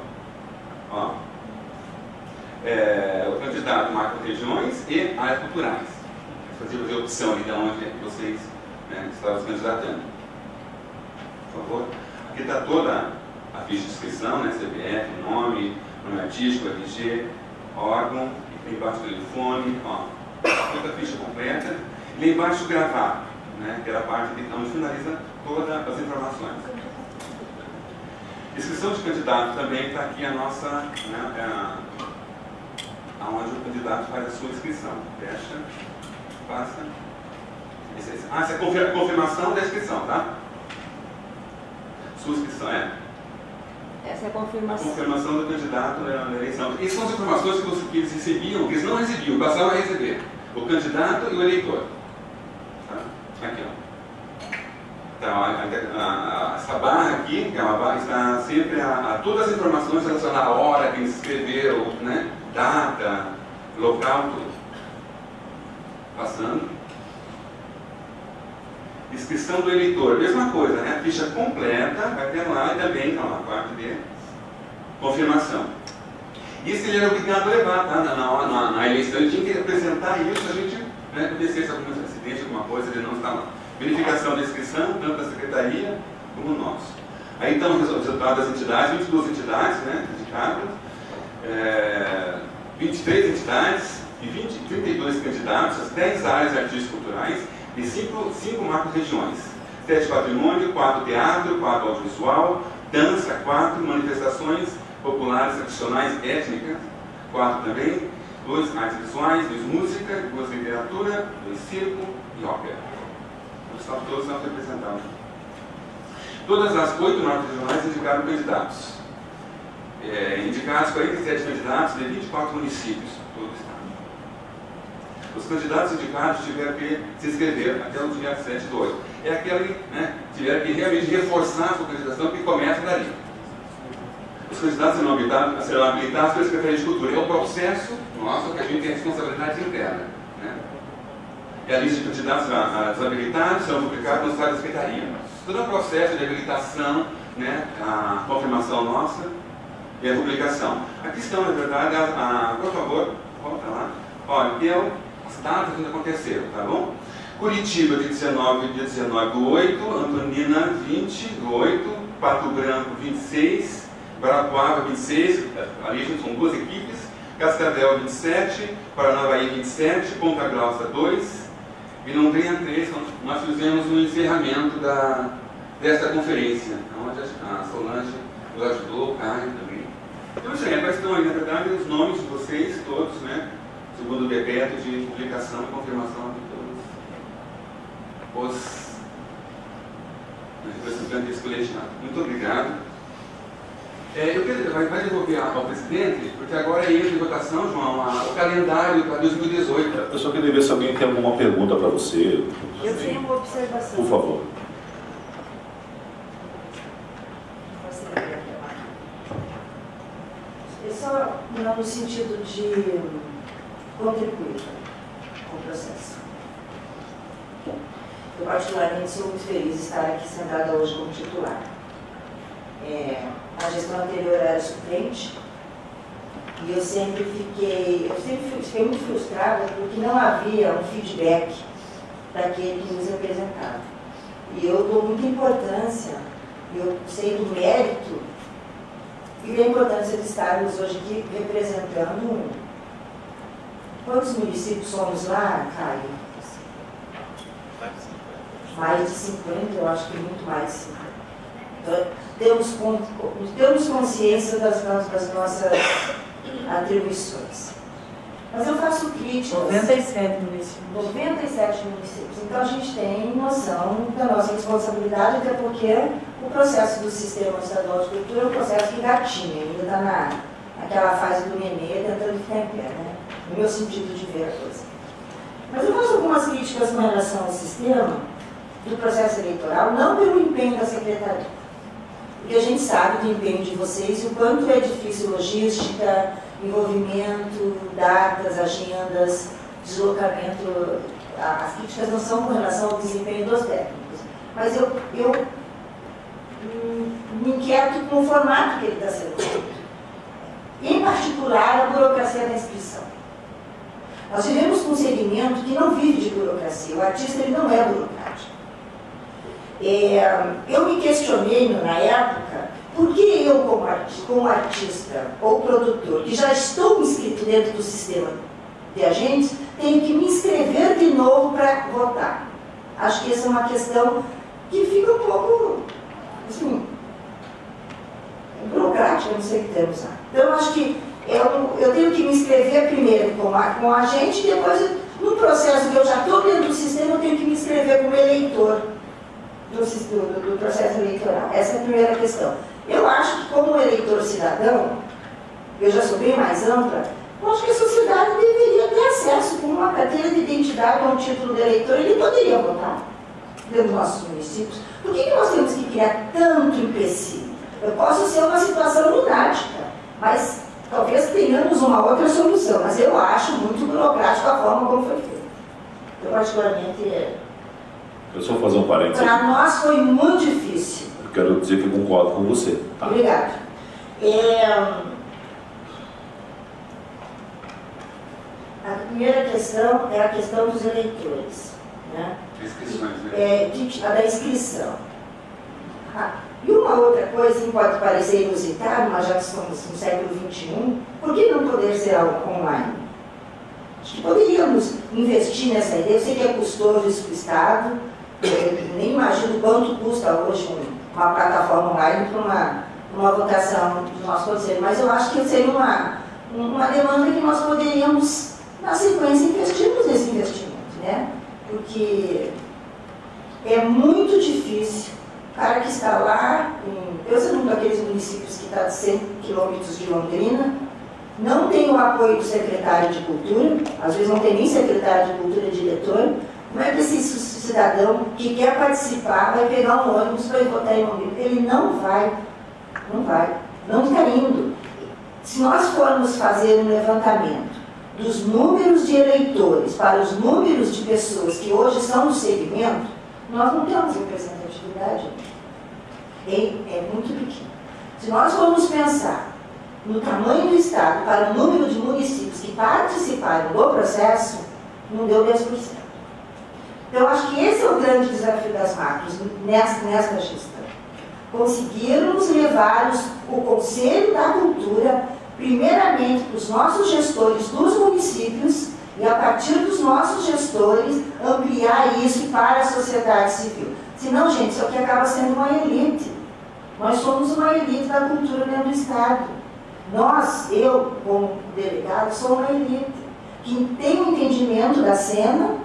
Ó. O candidato marca regiões e áreas culturais. Fazer a opção ali de onde vocês estavam se candidatando. Por favor. Aqui está toda a ficha de inscrição, né? CPF, nome artístico, RG, órgão, e tem embaixo o telefone, ó. Toda a ficha completa. E lá embaixo o gravado, né? Que era a parte onde finaliza todas as informações. Inscrição de candidato também está aqui a nossa, né, onde o candidato faz a sua inscrição. Fecha, passa. Essa é a confirmação da inscrição, tá? Sua inscrição Essa é a confirmação. A confirmação do candidato na eleição. Essas são as informações que eles recebiam, que eles não recebiam, passavam a receber. O candidato e o eleitor. Tá? Aqui, ó. Então, essa barra aqui, que é uma barra, está sempre todas as informações relacionadas à hora, quem se inscreveu, né? Data, local, tudo. Passando. Inscrição do eleitor, mesma coisa, né? A ficha completa, vai ter lá e também tá lá, a parte de confirmação. Isso ele era obrigado a levar, tá? Na eleição ele tinha que apresentar isso, a gente, né, acontecesse algum acidente, alguma coisa, ele não está lá. Verificação da inscrição, tanto da secretaria como nosso. Aí então o resultado das entidades, 22 entidades, né, indicadas, 23 entidades e 32 candidatos, as 10 áreas artísticas culturais e 5 macro-regiões. 7 patrimônio, 4 teatro, 4 audiovisual, dança, 4 manifestações populares, tradicionais, étnicas, 4 também, 2 artes visuais, 2 música, 2 literatura, 2 circo e ópera. Todos são representados. Todas as 8 macro-regionais indicaram candidatos. indicados 47 candidatos de 24 municípios de todo o estado. Os candidatos indicados tiveram que se inscrever até o dia 7/8. É aquele, né, tiveram que realmente reforçar a sua candidação, que começa dali. Os candidatos serão habilitados pela Secretaria de Cultura. É um processo nosso que a gente tem responsabilidade interna, né? E a lista de candidatos desabilitados serão publicados no site da Secretaria. Todo é um processo de habilitação, né, a confirmação nossa e a publicação. Aqui estão, na verdade, por favor, volta lá. Olha, aqui é as datas que aconteceram, tá bom? Curitiba, dia 19/8, Antonina, 20/8, Pato Branco, 26, Guarapuava, 26, ali são duas equipes, Cascavel, 27, Paranavaí, 27, Ponta Grossa, 2, e Londrina, 3. Nós fizemos um encerramento desta conferência, onde a Solange nos ajudou, o Caio também. Então, isso aí, estão aí, na verdade, os nomes de vocês todos, né, segundo o decreto de publicação e confirmação de todos os representantes colegiados. Muito obrigado. Eu quero, vai devolver ao presidente, porque agora entra em votação, João, o calendário para 2018. Eu só queria ver se alguém tem alguma pergunta para você. Eu tenho uma observação. Por favor. É só não no sentido de contribuir com o processo. Eu particularmente sou muito feliz de estar aqui sentada hoje como titular. A gestão anterior era suplente e eu sempre fiquei muito frustrada porque não havia um feedback daquele que nos representava. E eu dou muita importância, eu sei do mérito e da importância de estarmos hoje aqui representando. Quantos municípios somos lá, Caio? Mais de 50, eu acho que muito mais de 50. Então, temos consciência das nossas atribuições. Mas eu faço críticas. 97 municípios. 97 municípios. Então a gente tem noção da nossa responsabilidade, até porque o processo do Sistema Estadual de Cultura é um processo que engatinha, ainda está naquela fase do nenê, tentando ficar em pé, né? No meu sentido de ver a coisa. Mas eu faço algumas críticas com relação ao sistema do processo eleitoral, não pelo empenho da Secretaria. Porque a gente sabe do empenho de vocês e o quanto é difícil logística, envolvimento, datas, agendas, deslocamento. As críticas não são com relação ao desempenho dos técnicos. Mas eu me inquieto com o formato que ele está sendo feito. Em particular, a burocracia da inscrição. Nós vivemos com um segmento que não vive de burocracia. O artista ele não é burocrático. Eu me questionei na época por que eu, como artista ou produtor, que já estou inscrito dentro do sistema de agentes, tenho que me inscrever de novo para votar. Acho que essa é uma questão que fica um pouco, assim, burocrática, não sei o que termo usar. Então, eu acho que eu tenho que me inscrever primeiro como agente, e depois, no processo que eu já estou dentro do sistema, eu tenho que me inscrever como eleitor do processo eleitoral. Essa é a primeira questão. Eu acho que, como eleitor cidadão, eu já sou bem mais ampla, eu acho que a sociedade deveria ter acesso com uma carteira de identidade a um título de eleitor, ele poderia votar dentro dos nossos municípios. Por que nós temos que criar tanto empecilho? Eu posso ser uma situação lunática, mas talvez tenhamos uma outra solução, mas eu acho muito burocrático a forma como foi feito. Eu, particularmente, eu só vou fazer um parênteses. Para nós foi muito difícil. Eu quero dizer que concordo com você. Tá? Obrigada. A primeira questão é a questão dos eleitores, né? Inscrições, né? Da inscrição. E uma outra coisa que pode parecer inusitada, mas já estamos no século XXI, por que não poder ser algo online? Acho que poderíamos investir nessa ideia. Eu sei que é custoso isso para o Estado, eu nem imagino quanto custa hoje uma plataforma online para uma votação do nosso conselho, mas eu acho que seria uma demanda que nós poderíamos, na sequência, investirmos nesse investimento, né? Porque é muito difícil O cara que está lá, pensa num daqueles municípios que está a 100 quilômetros de Londrina, não tem o apoio do secretário de Cultura, às vezes não tem nem secretário de Cultura, diretor. Como é que esse cidadão que quer participar vai pegar um ônibus para ir votar em Londrina? Ele não vai, não está indo. Se nós formos fazer um levantamento dos números de eleitores para os números de pessoas que hoje são no segmento, nós não temos representatividade. É muito pequeno. Se nós formos pensar no tamanho do Estado para o número de municípios que participaram do processo, não deu 10%. Então, acho que esse é o grande desafio das macros nesta gestão. Conseguirmos levar o Conselho da Cultura, primeiramente, para os nossos gestores dos municípios e, a partir dos nossos gestores, ampliar isso para a sociedade civil. Senão, gente, isso aqui acaba sendo uma elite. Nós somos uma elite da cultura dentro do Estado. Eu, como delegado, sou uma elite que tem um entendimento da cena,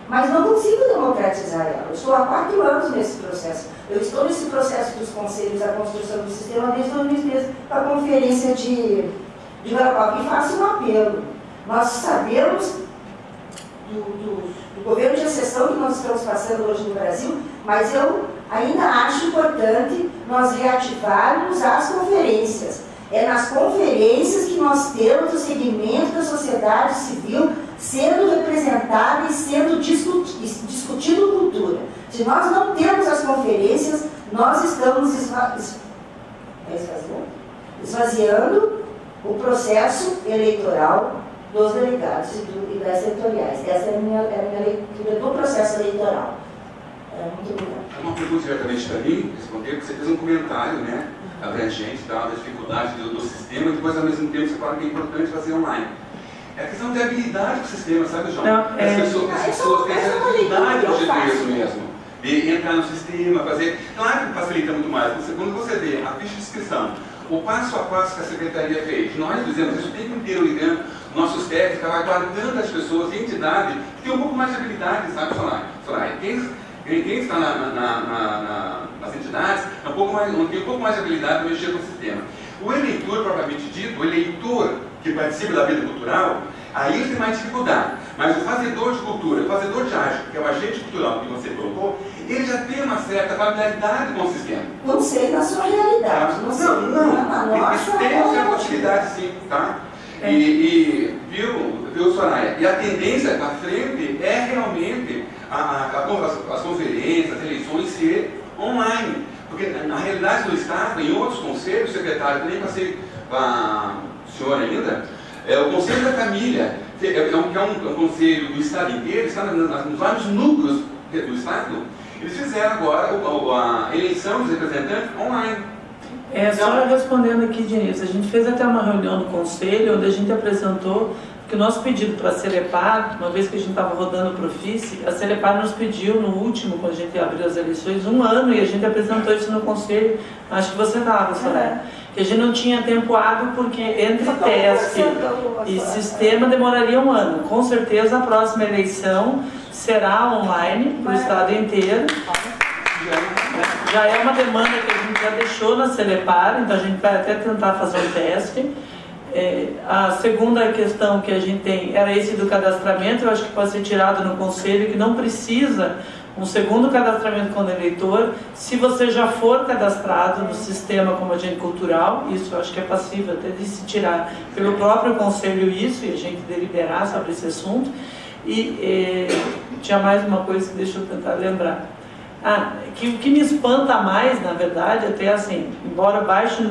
mas não consigo democratizar ela. Eu estou há 4 anos nesse processo. Eu estou nesse processo dos conselhos da construção do sistema desde 2013, para a conferência de Garopaba. E faço um apelo. Nós sabemos do governo de exceção que nós estamos passando hoje no Brasil, mas eu ainda acho importante nós reativarmos as conferências. É nas conferências que nós temos o segmento da sociedade civil sendo representado e sendo discutido cultura. Se nós não temos as conferências, nós estamos esvaziando o processo eleitoral dos delegados e das setoriais. Essa é a minha leitura do processo eleitoral. Muito obrigada. Uma pergunta diretamente para mim, responder, porque você fez um comentário, né, abrangente, da dificuldade do sistema, e depois, ao mesmo tempo, você fala que é importante fazer online. É a questão de habilidade do sistema, sabe, João? As pessoas têm essa habilidade de isso mesmo. De entrar no sistema, fazer... Claro que facilita muito mais. Quando você vê a ficha de inscrição, o passo a passo que a Secretaria fez, nós fizemos isso o tempo inteiro ligando, nossos técnicos, aguardando as pessoas, entidade, que tem um pouco mais de habilidade, sabe, Soraya? Quem está nas entidades tem um pouco mais de habilidade de mexer com o sistema. O eleitor, propriamente dito, o eleitor que participa da vida cultural, aí ele tem mais dificuldade. Mas o fazedor de cultura, o fazedor de arte, que é o agente cultural que você colocou, ele já tem uma certa familiaridade com o sistema. Não sei na sua realidade. Não. Tem uma certa utilidade, sim, tá? Viu, Soraya? E a tendência para frente é realmente as conferências, as eleições ser online. Porque na realidade do Estado, em outros conselhos, secretário, nem passei para o senhor ainda, o Conselho da Família, que é um conselho do Estado inteiro, está nos vários núcleos do Estado, eles fizeram agora a eleição dos representantes online. Só respondendo aqui, Diniz, a gente fez até uma reunião no Conselho, onde a gente apresentou que o nosso pedido para a Celepar, uma vez que a gente estava rodando o Profice, a Celepar nos pediu no último, quando a gente abriu as eleições, 1 ano, e a gente apresentou isso no Conselho, acho que você estava, Soraya, que a gente não tinha tempo hábil, porque entre teste e sistema demoraria 1 ano. Com certeza a próxima eleição será online para o Estado inteiro. Já é uma demanda que a gente já deixou na Celepar, então a gente vai até tentar fazer um teste. A segunda questão que a gente tem era esse do cadastramento. Eu acho que pode ser tirado no Conselho, que não precisa um segundo cadastramento quando eleitor. Se você já for cadastrado no sistema como agente cultural, isso eu acho que é passível até de se tirar pelo próprio Conselho isso, e a gente deliberar sobre esse assunto. E tinha mais uma coisa que deixa eu tentar lembrar. O que me espanta mais, na verdade, até assim, embora baixe o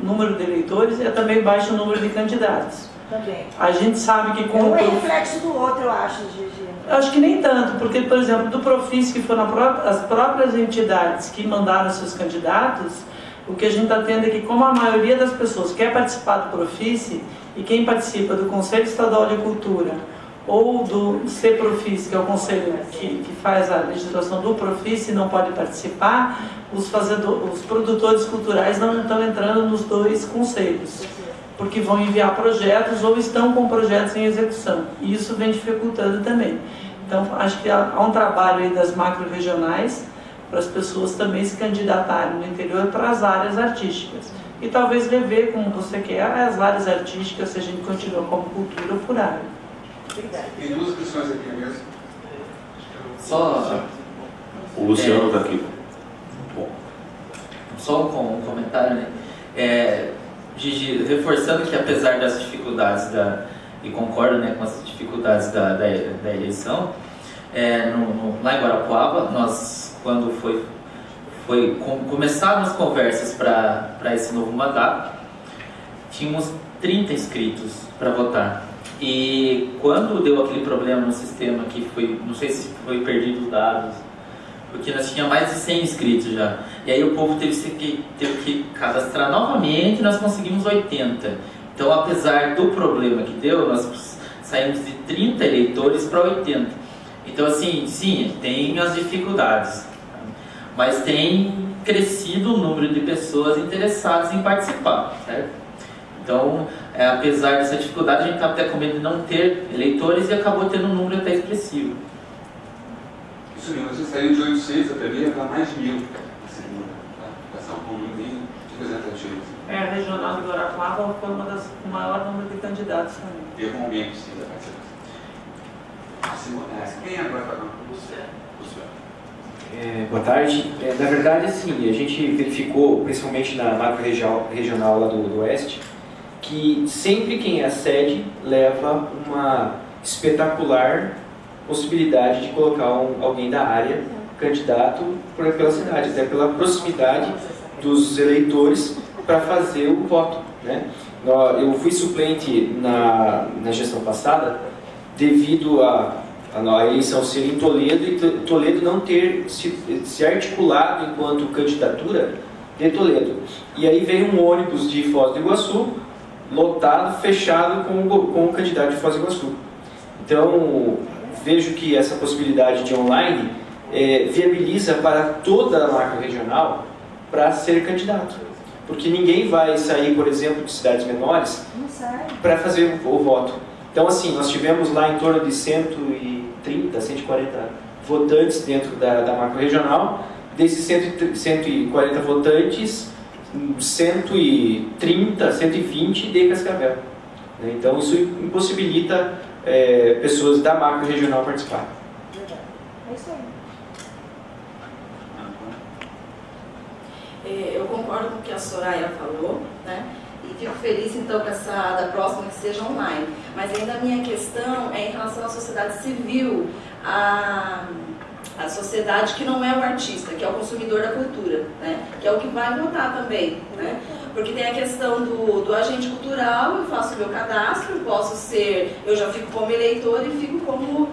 número de eleitores, é também baixo o número de candidatos. Também. A gente sabe que com um é reflexo do outro, eu acho, Gigi. Acho que nem tanto, porque, por exemplo, do Profice, que foram as próprias entidades que mandaram seus candidatos, o que a gente está tendo é que, como a maioria das pessoas quer participar do Profice, e quem participa do Conselho Estadual de Cultura, ou do CPROFICE, que é o conselho que faz a legislação do Profice, não pode participar, os produtores culturais não estão entrando nos 2 conselhos, porque vão enviar projetos ou estão com projetos em execução, e isso vem dificultando também. Então, acho que há um trabalho aí das macro-regionais para as pessoas também se candidatarem no interior para as áreas artísticas. E talvez rever, como você quer, as áreas artísticas, se a gente continua como cultura por área. Tem duas questões aqui mesmo. Só... O Luciano está aqui. Bom. Só um comentário, né? Gigi, reforçando que apesar das dificuldades e concordo, né, com as dificuldades da eleição, lá em Guarapuava, nós, quando começaram as conversas para esse novo mandato, tínhamos 30 inscritos para votar. E quando deu aquele problema no sistema, que foi, não sei se foi perdido os dados, porque nós tínhamos mais de 100 inscritos já. E aí o povo teve que cadastrar novamente e nós conseguimos 80. Então, apesar do problema que deu, nós saímos de 30 eleitores para 80. Então, assim, sim, tem as dificuldades, mas tem crescido o número de pessoas interessadas em participar, certo? Então, apesar dessa dificuldade, a gente estava até com medo de não ter eleitores e acabou tendo um número até expressivo. Isso mesmo, você saiu de 800 até ali para mais de 1000 na segunda, tá? Passar um número bem representativo. A regional de Guarapuava foi uma das maiores número de candidatos também. Teve um aumento, sim, da participação. Quem agora está falando? Boa tarde. Na verdade, sim, a gente verificou, principalmente na macro-regional lá do Oeste, que sempre quem é a sede leva uma espetacular possibilidade de colocar alguém da área candidato pela cidade, até pela proximidade dos eleitores para fazer o voto, né? Eu fui suplente na gestão passada devido a eleição ser em Toledo e Toledo não ter se articulado enquanto candidatura de Toledo. E aí veio um ônibus de Foz do Iguaçu lotado, fechado com o candidato de Foz do Iguaçu. Então, vejo que essa possibilidade de online viabiliza para toda a macro-regional para ser candidato. Porque ninguém vai sair, por exemplo, de cidades menores para fazer o voto. Então, assim, nós tivemos lá em torno de 130, 140 votantes dentro da macro-regional. Desses 140 votantes, 130, 120 de Cascavel. Então, isso impossibilita pessoas da macro-regional participar. É isso aí. Eu concordo com o que a Soraya falou, né? E fico feliz então com da próxima que seja online. Mas ainda a minha questão é em relação à sociedade civil, a sociedade que não é o artista, que é o consumidor da cultura, né? Que é o que vai votar também, né? Porque tem a questão do agente cultural, eu faço o meu cadastro, eu já fico como eleitor e fico como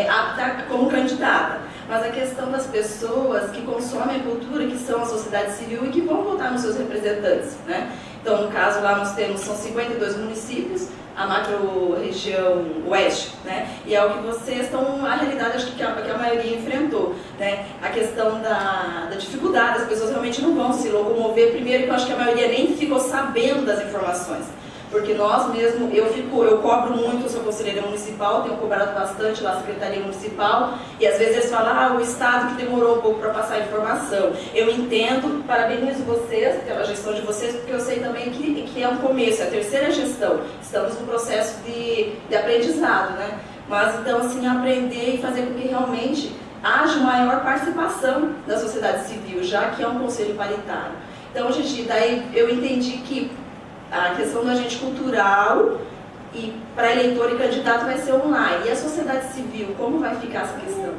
apta como candidata. Mas a questão das pessoas que consomem a cultura, que são a sociedade civil e que vão votar nos seus representantes, né? Então, no caso lá são 52 municípios, a macro-região oeste, né? E é o que vocês estão, a realidade acho que a maioria enfrentou, né? A questão da dificuldade, as pessoas realmente não vão se locomover, primeiro que eu acho que a maioria nem ficou sabendo das informações. Porque nós mesmo, eu cobro muito, eu sou conselheira municipal, tenho cobrado bastante lá a Secretaria Municipal, e às vezes eles falam, o Estado que demorou um pouco para passar a informação. Eu entendo, parabenizo vocês pela gestão de vocês, porque eu sei também que é um começo, é a terceira gestão. Estamos no processo de aprendizado, né? Mas então, assim, aprender e fazer com que realmente haja maior participação da sociedade civil, já que é um conselho paritário. Então, Gigi, daí eu entendi que a questão do agente cultural e para eleitor e candidato vai ser online. E a sociedade civil, como vai ficar essa questão?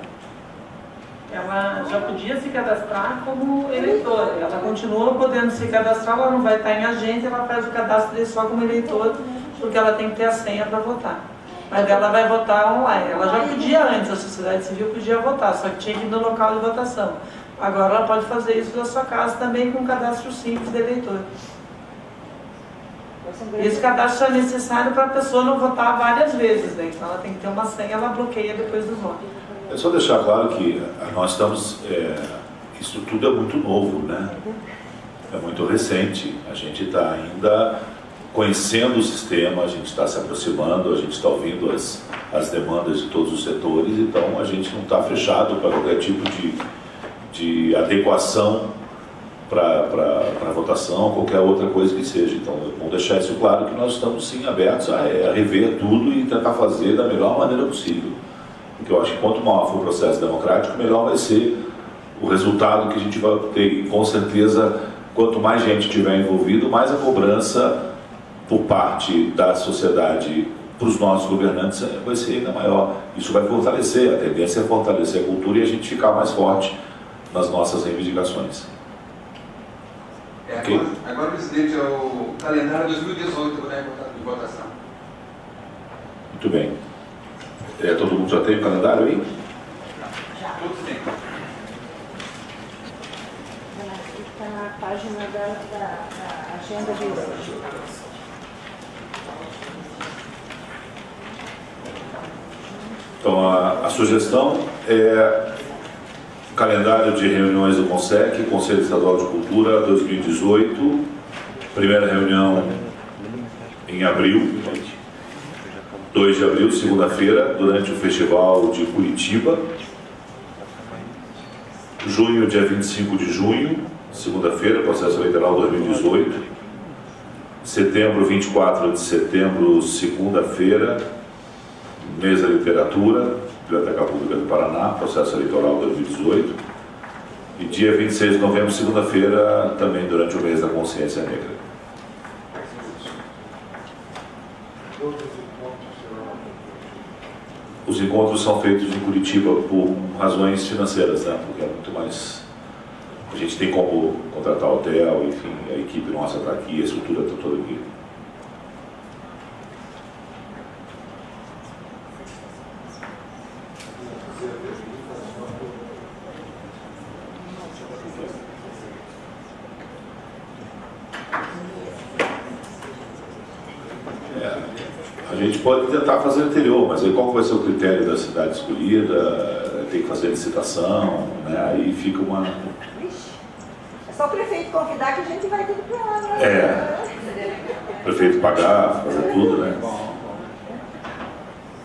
Ela já podia se cadastrar como eleitor. Ela continua podendo se cadastrar, ela não vai estar em agente, ela faz o cadastro dele só como eleitor, porque ela tem que ter a senha para votar. Mas ela vai votar online. Ela já podia antes, a sociedade civil podia votar, só que tinha que ir no local de votação. Agora ela pode fazer isso da sua casa também com um cadastro simples de eleitor. Esse cadastro é necessário para a pessoa não votar várias vezes, né? Então ela tem que ter uma senha, ela bloqueia depois do voto. É só deixar claro que nós estamos, isso tudo é muito novo, né? É muito recente, a gente está ainda conhecendo o sistema, a gente está se aproximando, a gente está ouvindo as demandas de todos os setores, então a gente não está fechado para qualquer tipo de adequação para a votação, qualquer outra coisa que seja. Então, vamos deixar isso claro, que nós estamos sim abertos a rever tudo e tentar fazer da melhor maneira possível. Porque eu acho que quanto maior for o processo democrático, melhor vai ser o resultado que a gente vai ter. E, com certeza, quanto mais gente estiver envolvido, mais a cobrança por parte da sociedade para os nossos governantes vai ser ainda maior. Isso vai fortalecer, a tendência é fortalecer a cultura e a gente ficar mais forte nas nossas reivindicações. Okay. Agora, presidente, é o calendário 2018, né, de votação. Muito bem. Todo mundo já tem o calendário aí? Já. Todos têm. Está na página da agenda de hoje. Então, a sugestão é o calendário de reuniões do CONSEC, Conselho Estadual de Cultura 2018, primeira reunião em abril, 2 de abril, segunda-feira, durante o Festival de Curitiba. Junho, dia 25 de junho, segunda-feira, processo eleitoral 2018. Setembro, 24 de setembro, segunda-feira, mês da literatura, Biblioteca Pública do Paraná, processo eleitoral 2018. E dia 26 de novembro, segunda-feira, também durante o mês da consciência negra. Os encontros são feitos em Curitiba por razões financeiras, né? Porque é muito mais... A gente tem como contratar hotel, enfim, a equipe nossa está aqui, a estrutura está toda aqui. A gente pode tentar fazer anterior, mas aí qual vai ser o critério da cidade escolhida? Tem que fazer licitação, né? Aí fica uma... É só o prefeito convidar que a gente vai tudo para lá, né? O prefeito pagar, fazer tudo, né?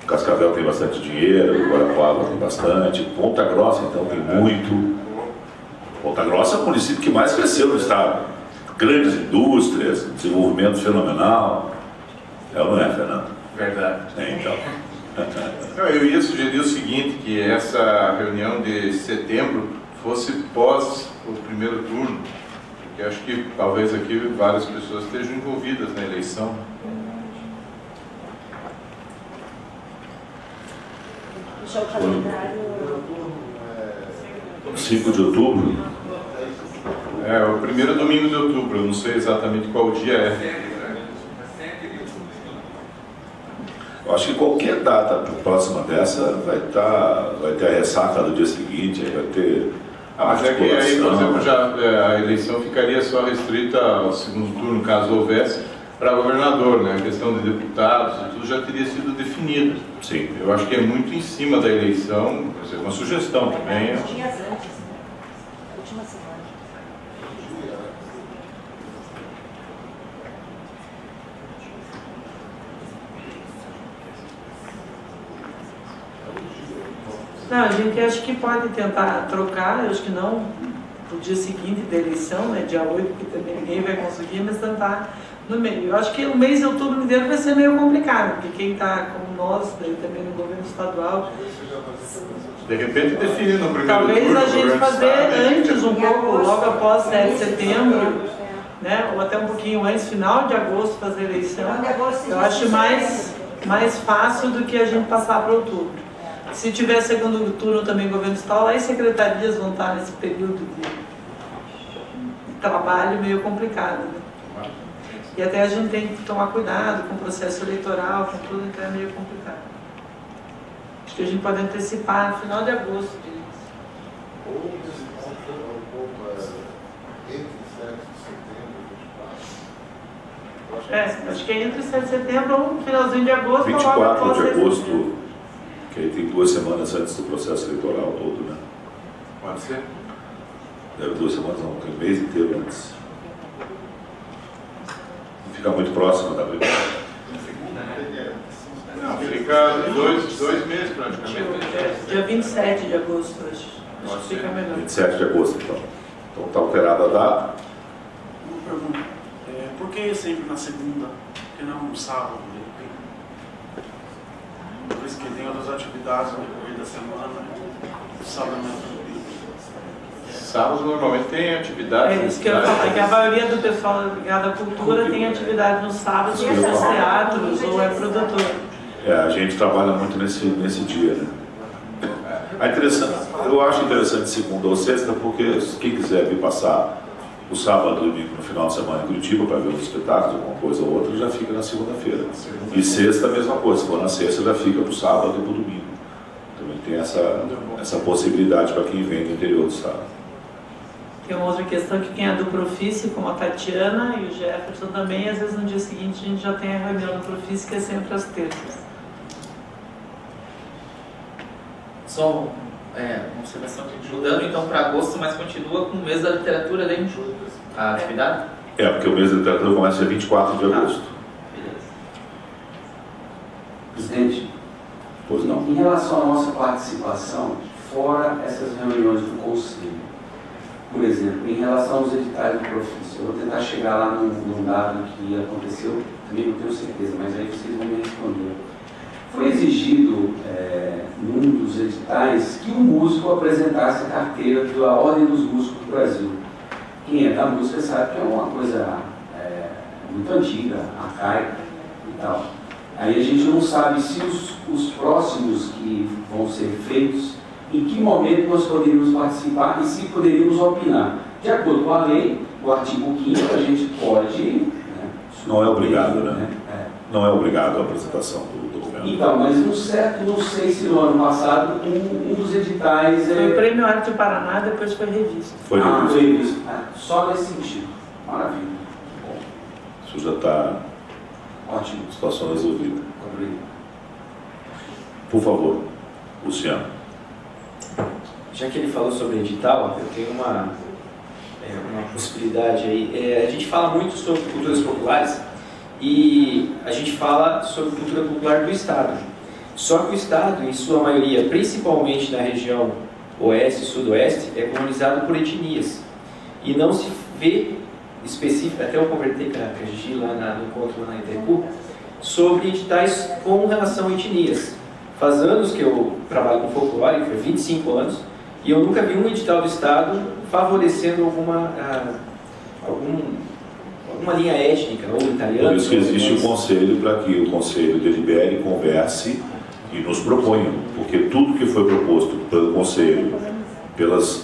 Cascavel tem bastante dinheiro, Guarapuava tem bastante, Ponta Grossa então tem muito. Ponta Grossa é o município que mais cresceu no estado. Grandes indústrias, desenvolvimento fenomenal. É ou não é, Fernando? Verdade. Então. Eu ia sugerir o seguinte, que essa reunião de setembro fosse pós o primeiro turno, porque acho que talvez aqui várias pessoas estejam envolvidas na eleição. Deixa o calendário. 5 de outubro? É, o primeiro domingo de outubro, eu não sei exatamente qual dia é. Eu acho que qualquer data próxima dessa vai ter a ressaca do dia seguinte, vai ter a Mas é que aí, por exemplo, articulação. já, a eleição ficaria só restrita ao segundo turno, caso houvesse, para governador, né? A questão de deputados e tudo já teria sido definida. Sim. Eu acho que é muito em cima da eleição, quer dizer, uma sugestão também. Dias antes, né? Última semana. Não, a gente acha que pode tentar trocar, eu acho que não no dia seguinte da eleição, né, dia 8, porque também ninguém vai conseguir, mas tentar no meio. Eu acho que o mês de outubro inteiro vai ser meio complicado, porque quem está como nós, daí também no governo estadual... De repente define no primeiro Talvez turno, a gente fazer antes um pouco, agosto, logo após 7 de setembro, É. né, ou até um pouquinho antes, final de agosto, fazer a eleição. Final de agosto, Eu acho mais fácil do que a gente passar para outubro. Se tiver segundo turno também governo estadual, aí secretarias vão estar nesse período de trabalho meio complicado. Né? E até a gente tem que tomar cuidado com o processo eleitoral, com tudo, então é meio complicado. Acho que a gente pode antecipar no final de agosto. Acho que é entre 7 de setembro ou no finalzinho de agosto. 24 de agosto, que aí tem 2 semanas antes do processo eleitoral todo, né? Pode ser? Deve 2 semanas, não, tem um mês inteiro antes. Não fica muito próximo da primeira. Não, fica dois meses praticamente. Dia 27 de agosto hoje. Acho que fica melhor. 27 de agosto, então. Então está alterada a data. Uma pergunta. Por que sempre na segunda e não no sábado? Por isso que tem outras atividades no decorrer da semana, o sábado é mais tranquilo. Sábado normalmente tem atividade. É isso que eu falo, que a maioria do pessoal ligado à cultura tem atividade no sábado, ou nos teatros, ou é produtor. A gente trabalha muito nesse dia, né? Eu acho interessante segunda ou sexta, porque quem quiser vir passar o sábado e domingo no final de semana em Curitiba para ver os espetáculos, alguma coisa ou outra, já fica na segunda-feira. E sexta a mesma coisa, se for na sexta já fica para o sábado e para o domingo. Também tem essa possibilidade para quem vem do interior do estado. Tem uma outra questão que quem é do Profice, como a Tatiana e o Jefferson também, às vezes no dia seguinte a gente já tem a reunião do Profice, que é sempre às terças. Só uma observação aqui, mudando então para agosto, mas continua com o mês da literatura dentro a atividade? Porque o mês da literatura começa dia 24 de agosto. Presidente, pois não. Em relação à nossa participação, fora essas reuniões do Conselho, por exemplo, em relação aos editais do Profice, eu vou tentar chegar lá num dado que aconteceu, também não tenho certeza, mas aí vocês vão me responder. Foi exigido, num dos editais, que o músico apresentasse a carteira da Ordem dos Músicos do Brasil. Quem é da música sabe que é uma coisa muito antiga, arcaica e tal. Aí a gente não sabe se os próximos que vão ser feitos, em que momento nós poderíamos participar e se poderíamos opinar. De acordo com a lei, o artigo 5º, a gente pode... Não é obrigado, né? Não é obrigado a apresentação do governo. Então, mas não sei se no ano passado um dos editais... Foi o Prêmio Arte do Paraná, depois foi revisto. Foi revisto. Só nesse sentido. Maravilha. Bom, isso já está... Ótimo. Situação resolvida. Obrigado. Por favor, Luciano. Já que ele falou sobre edital, eu tenho uma possibilidade aí. A gente fala muito sobre culturas populares e a gente fala sobre cultura popular do Estado. Só que o Estado, em sua maioria, principalmente na região oeste e sudoeste, é colonizado por etnias. E não se vê específico, até eu conversei com a Gigi lá no encontro lá na Itaipu, sobre editais com relação a etnias. Faz anos que eu trabalho com folclore, foi 25 anos, e eu nunca vi um edital do Estado favorecendo alguma linha étnica, ou italiana. Por isso que existe o Conselho, para que o Conselho delibere, converse e nos proponha. Porque tudo que foi proposto pelo Conselho,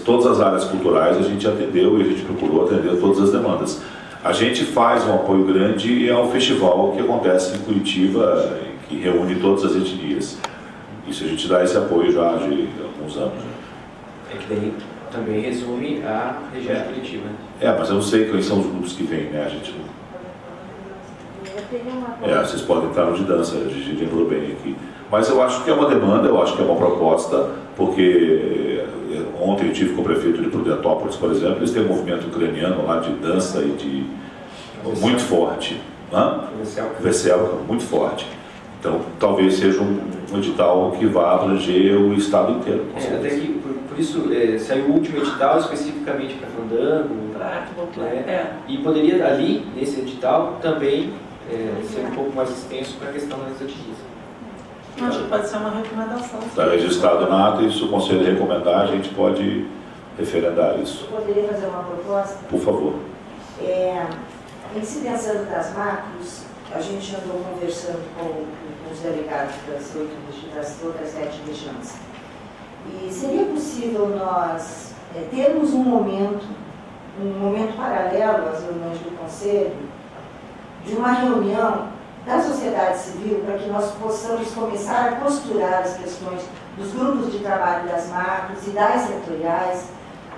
todas as áreas culturais, a gente atendeu e a gente procurou atender todas as demandas. A gente faz um apoio grande ao festival que acontece em Curitiba, que reúne todas as etnias. Isso a gente dá esse apoio já de alguns anos. É que daí também resume a região de Curitiba. Mas eu não sei quais são os grupos que vêm, né? A gente não... vocês podem entrar no de dança, a gente lembrou bem aqui. Mas eu acho que é uma demanda, eu acho que é uma proposta, porque ontem eu tive com o prefeito de Prudentópolis, por exemplo, eles têm um movimento ucraniano lá de dança e de... muito forte. Veselka, muito forte. Então, talvez seja um edital que vá abranger o estado inteiro. Até que, por isso, saiu o último edital especificamente para fandango. E poderia ali, nesse edital, também ser um pouco mais extenso para a questão das etnias. Acho que pode ser uma recomendação. Está registrado na ata e se o Conselho recomendar, a gente pode referendar isso. Eu poderia fazer uma proposta? Por favor. Em se pensando das macros, a gente andou conversando com os delegados das outras 7 regiões. E seria possível nós termos um momento paralelo às reuniões do Conselho, de uma reunião da sociedade civil, para que nós possamos começar a costurar as questões dos grupos de trabalho das macros e das setoriais.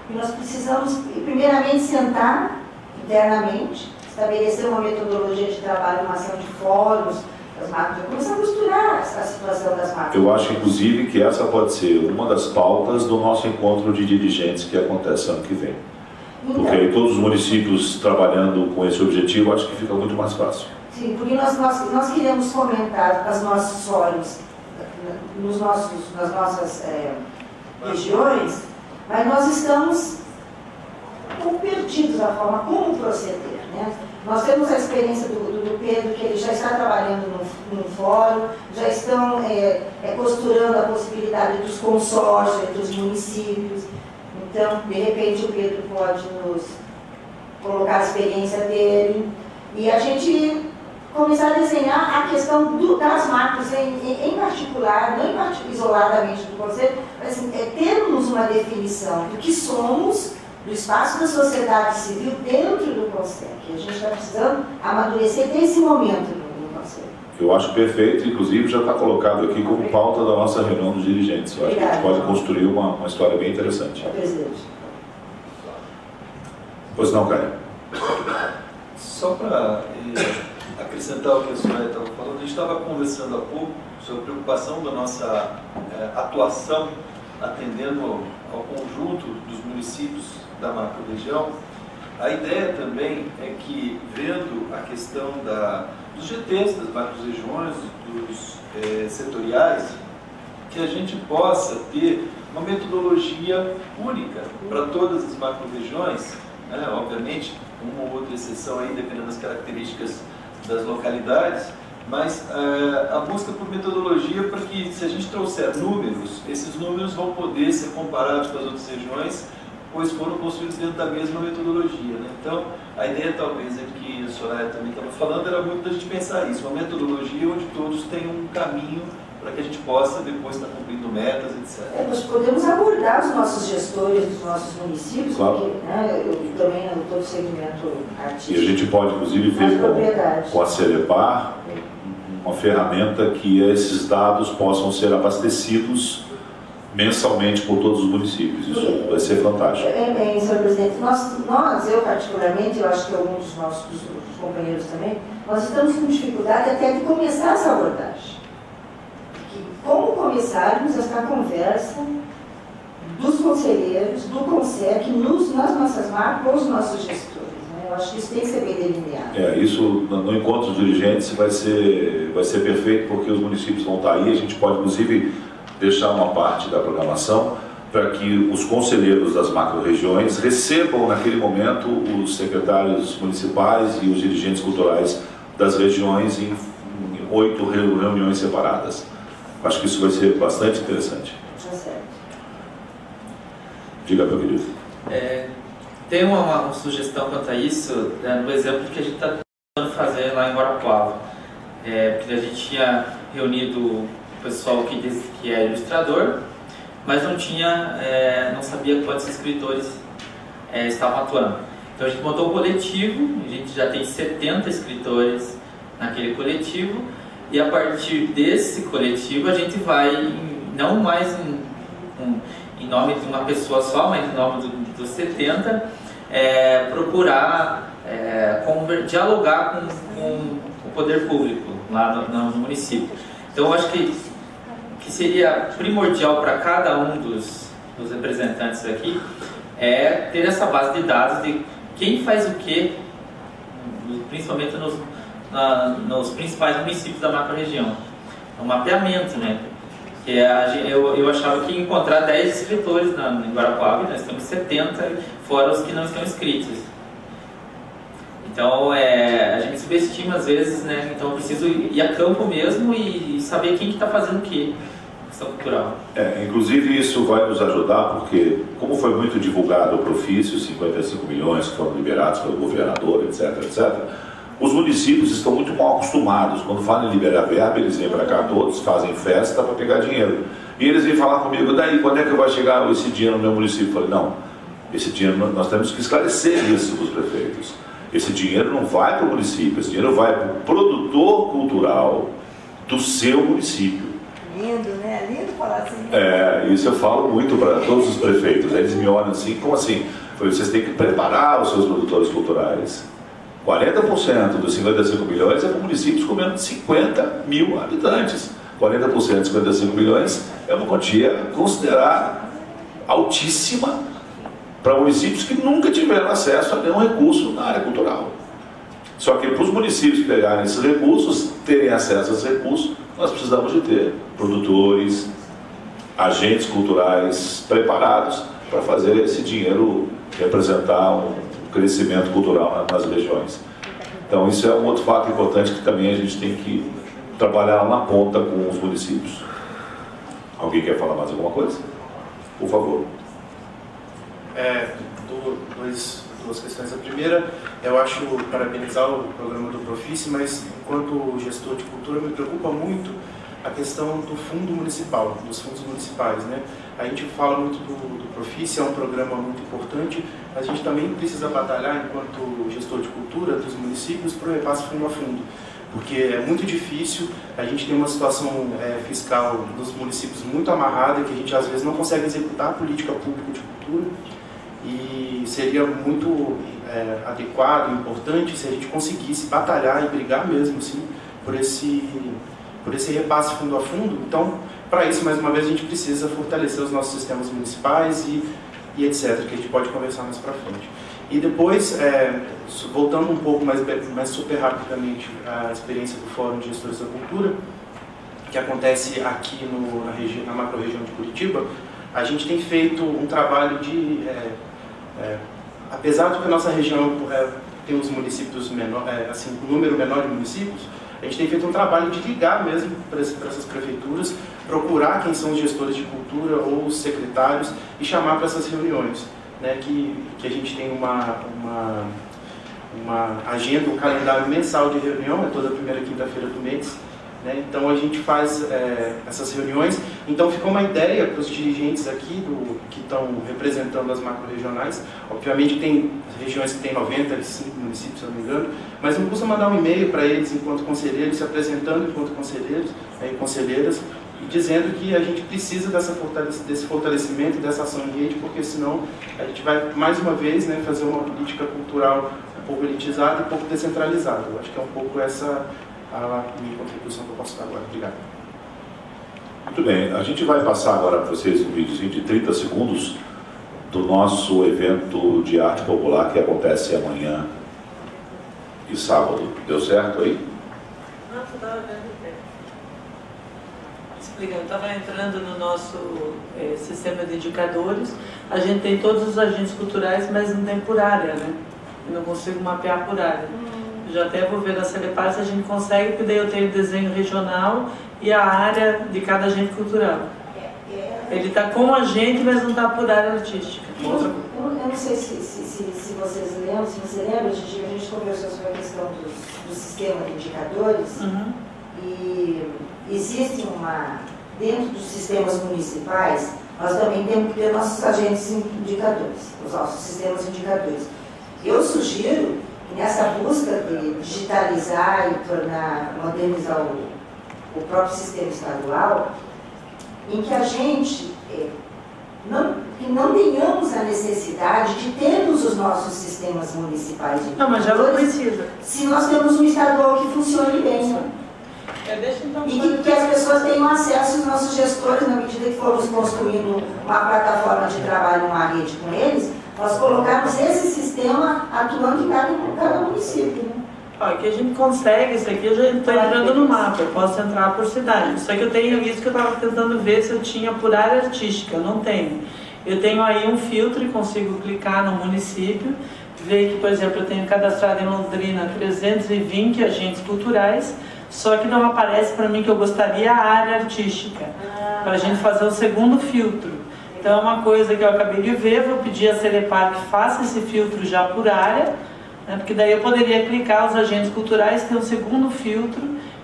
E nós precisamos, primeiramente, sentar internamente, estabelecer uma metodologia de trabalho, uma ação de fóruns das macros, começar a costurar a situação das macros. Eu acho, inclusive, que essa pode ser uma das pautas do nosso encontro de dirigentes que acontece ano que vem. Porque aí todos os municípios trabalhando com esse objetivo, acho que fica muito mais fácil. Sim, porque nós queremos fomentar as nossas fóruns, nas nossas regiões, mas nós estamos um pouco perdidos na forma como proceder, né? Nós temos a experiência do Pedro, que ele já está trabalhando num fórum, já estão costurando a possibilidade dos consórcios entre os municípios. Então, de repente, o Pedro pode nos colocar a experiência dele e a gente começar a desenhar a questão das macros em particular, não isoladamente do conceito, mas assim, termos uma definição do que somos, do espaço da sociedade civil dentro do Conselho. A gente está precisando amadurecer desse momento no Conselho. Eu acho perfeito, inclusive já está colocado aqui como pauta da nossa reunião dos dirigentes. Eu acho que a gente pode construir uma história bem interessante. Presidente. Pois não, Caio? Só para acrescentar o que a senhora estava falando, a gente estava conversando há pouco sobre a preocupação da nossa atuação atendendo ao conjunto dos municípios da macro-região. A ideia também é que, vendo a questão dos GTs, das macro-regiões, dos setoriais, que a gente possa ter uma metodologia única para todas as macro-regiões, né? Obviamente, uma ou outra exceção aí, dependendo das características das localidades, mas a busca por metodologia para que, se a gente trouxer números, esses números vão poder ser comparados com as outras regiões, pois foram construídos dentro da mesma metodologia, né? Então, a ideia talvez é que a Soraya também estava falando, era muito da gente pensar isso, uma metodologia onde todos tenham um caminho para que a gente possa depois estar cumprindo metas, etc. Nós podemos abordar os nossos gestores dos nossos municípios, claro. Porque eu também não estou no segmento artístico. E a gente pode, inclusive, ver com a Celepar uma ferramenta que esses dados possam ser abastecidos mensalmente por todos os municípios. Isso vai ser fantástico. Bem, senhor presidente, eu particularmente, eu acho que alguns dos nossos dos companheiros também, nós estamos com dificuldade até de começar essa abordagem. Como começarmos essa conversa dos conselheiros, do CONSEC, nas nossas marcas, com os nossos gestores. Né? Eu acho que isso tem que ser bem delineado. Isso no encontro dos dirigentes vai ser perfeito, porque os municípios vão estar aí. A gente pode, inclusive, deixar uma parte da programação para que os conselheiros das macro-regiões recebam, naquele momento, os secretários municipais e os dirigentes culturais das regiões em 8 reuniões separadas. Acho que isso vai ser bastante interessante. Tá certo. Diga, meu querido. Tem uma sugestão quanto a isso, no exemplo que a gente está tentando fazer lá em Guarapuava. Porque a gente tinha reunido o pessoal que é ilustrador, mas não sabia quantos escritores estavam atuando. Então a gente montou um coletivo, a gente já tem 70 escritores naquele coletivo, e a partir desse coletivo a gente vai, não mais em nome de uma pessoa só, mas em nome dos 70, procurar dialogar com o poder público lá no município. Então eu acho que seria primordial para cada um dos representantes aqui ter essa base de dados de quem faz o que, principalmente nos principais municípios da macro-região. É um mapeamento, né? Eu achava que ia encontrar 10 escritores em Guarapuava, nós temos 70, fora os que não estão inscritos. Então, a gente subestima às vezes, né? Então eu preciso ir a campo mesmo e saber quem está fazendo o quê. Questão cultural. Inclusive isso vai nos ajudar porque, como foi muito divulgado o Profício, 55 milhões que foram liberados pelo governador, etc, etc, os municípios estão muito mal acostumados. Quando falam em liberar verba, eles vêm para cá todos, fazem festa para pegar dinheiro. E eles vêm falar comigo, daí, quando é que vai chegar esse dinheiro no meu município? Eu falei, não, esse dinheiro, nós temos que esclarecer isso para os prefeitos. Esse dinheiro não vai para o município, esse dinheiro vai para o produtor cultural do seu município. Lindo, né? Lindo falar assim. Isso eu falo muito para todos os prefeitos. Eles me olham assim, como assim? Eu falei, vocês têm que preparar os seus produtores culturais. 40% dos 55 milhões é para municípios com menos de 50 mil habitantes. 40% de 55 milhões é uma quantia considerada altíssima para municípios que nunca tiveram acesso a nenhum recurso na área cultural. Só que para os municípios pegarem esses recursos, terem acesso a esses recursos, nós precisamos de ter produtores, agentes culturais preparados para fazer esse dinheiro representar um crescimento cultural nas regiões. Então isso é um outro fato importante que também a gente tem que trabalhar lá na ponta com os municípios. Alguém quer falar mais alguma coisa? Por favor. Duas questões. A primeira, eu acho parabenizar o programa do Profice, mas enquanto gestor de cultura me preocupa muito a questão do fundo municipal, dos fundos municipais, né? A gente fala muito do Profice, é um programa muito importante, mas a gente também precisa batalhar enquanto gestor de cultura dos municípios para o repasse fundo a fundo, porque é muito difícil, a gente tem uma situação fiscal dos municípios muito amarrada, que a gente às vezes não consegue executar a política pública de cultura, e seria muito adequado e importante se a gente conseguisse batalhar e brigar mesmo assim, por esse repasse fundo a fundo. Então, para isso, mais uma vez, a gente precisa fortalecer os nossos sistemas municipais e etc., que a gente pode conversar mais para frente. E depois, voltando um pouco mais super rapidamente à experiência do Fórum de Gestores da Cultura, que acontece aqui na macro-região de Curitiba, a gente tem feito um trabalho de... apesar de que a nossa região tem os municípios assim, um número menor de municípios, a gente tem feito um trabalho de ligar mesmo para essas prefeituras, procurar quem são os gestores de cultura ou os secretários e chamar para essas reuniões, né, que a gente tem uma agenda, um calendário mensal de reunião, é toda a primeira quinta-feira do mês, né, então a gente faz essas reuniões. Então ficou uma ideia para os dirigentes aqui que estão representando as macro-regionais. Obviamente tem regiões que têm 95 municípios, se eu não me engano, mas não custa mandar um e-mail para eles enquanto conselheiros, se apresentando enquanto conselheiros e conselheiras, e dizendo que a gente precisa desse fortalecimento, dessa ação em rede, porque senão a gente vai, mais uma vez, né, fazer uma política cultural um pouco elitizada e um pouco descentralizada. Eu acho que é um pouco essa a minha contribuição que eu posso dar agora. Obrigado. Muito bem, a gente vai passar agora para vocês um videozinho de 30 segundos do nosso evento de arte popular que acontece amanhã e sábado. Deu certo aí? Não, eu estava vendo bem. Explicando, eu estava entrando no nosso sistema de indicadores. A gente tem todos os agentes culturais, mas não tem por área, né? Eu não consigo mapear por área. Já até vou ver na Celepar se a gente consegue, porque daí eu tenho o desenho regional e a área de cada agente cultural. Ele está com a gente, mas não está por área artística. Eu não sei se vocês lembram, se você lembra, a gente conversou sobre a questão do sistema de indicadores, e existe dentro dos sistemas municipais, nós também temos que ter nossos agentes indicadores, os nossos sistemas indicadores. Eu sugiro que nessa busca de digitalizar e modernizar o próprio sistema estadual, em que a gente não tenhamos a necessidade de termos os nossos sistemas municipais de não, mas já não precisa. Se nós temos um estadual que funcione bem. E que as pessoas tenham acesso, os nossos gestores, na medida que formos construindo uma plataforma de trabalho, uma rede com eles, nós colocarmos esse sistema atuando em cada município. Né? Que a gente consegue, isso aqui eu já estou entrando no mapa, eu posso entrar por cidade. Só que eu tenho isso que eu estava tentando ver se eu tinha por área artística, eu não tenho. Eu tenho aí um filtro e consigo clicar no município, ver que, por exemplo, eu tenho cadastrado em Londrina 320 agentes culturais, só que não aparece para mim que eu gostaria a área artística, para a gente fazer o segundo filtro. Então é uma coisa que eu acabei de ver, vou pedir a Celepar que faça esse filtro já por área, né, porque daí eu poderia clicar os agentes culturais, ter um segundo filtro.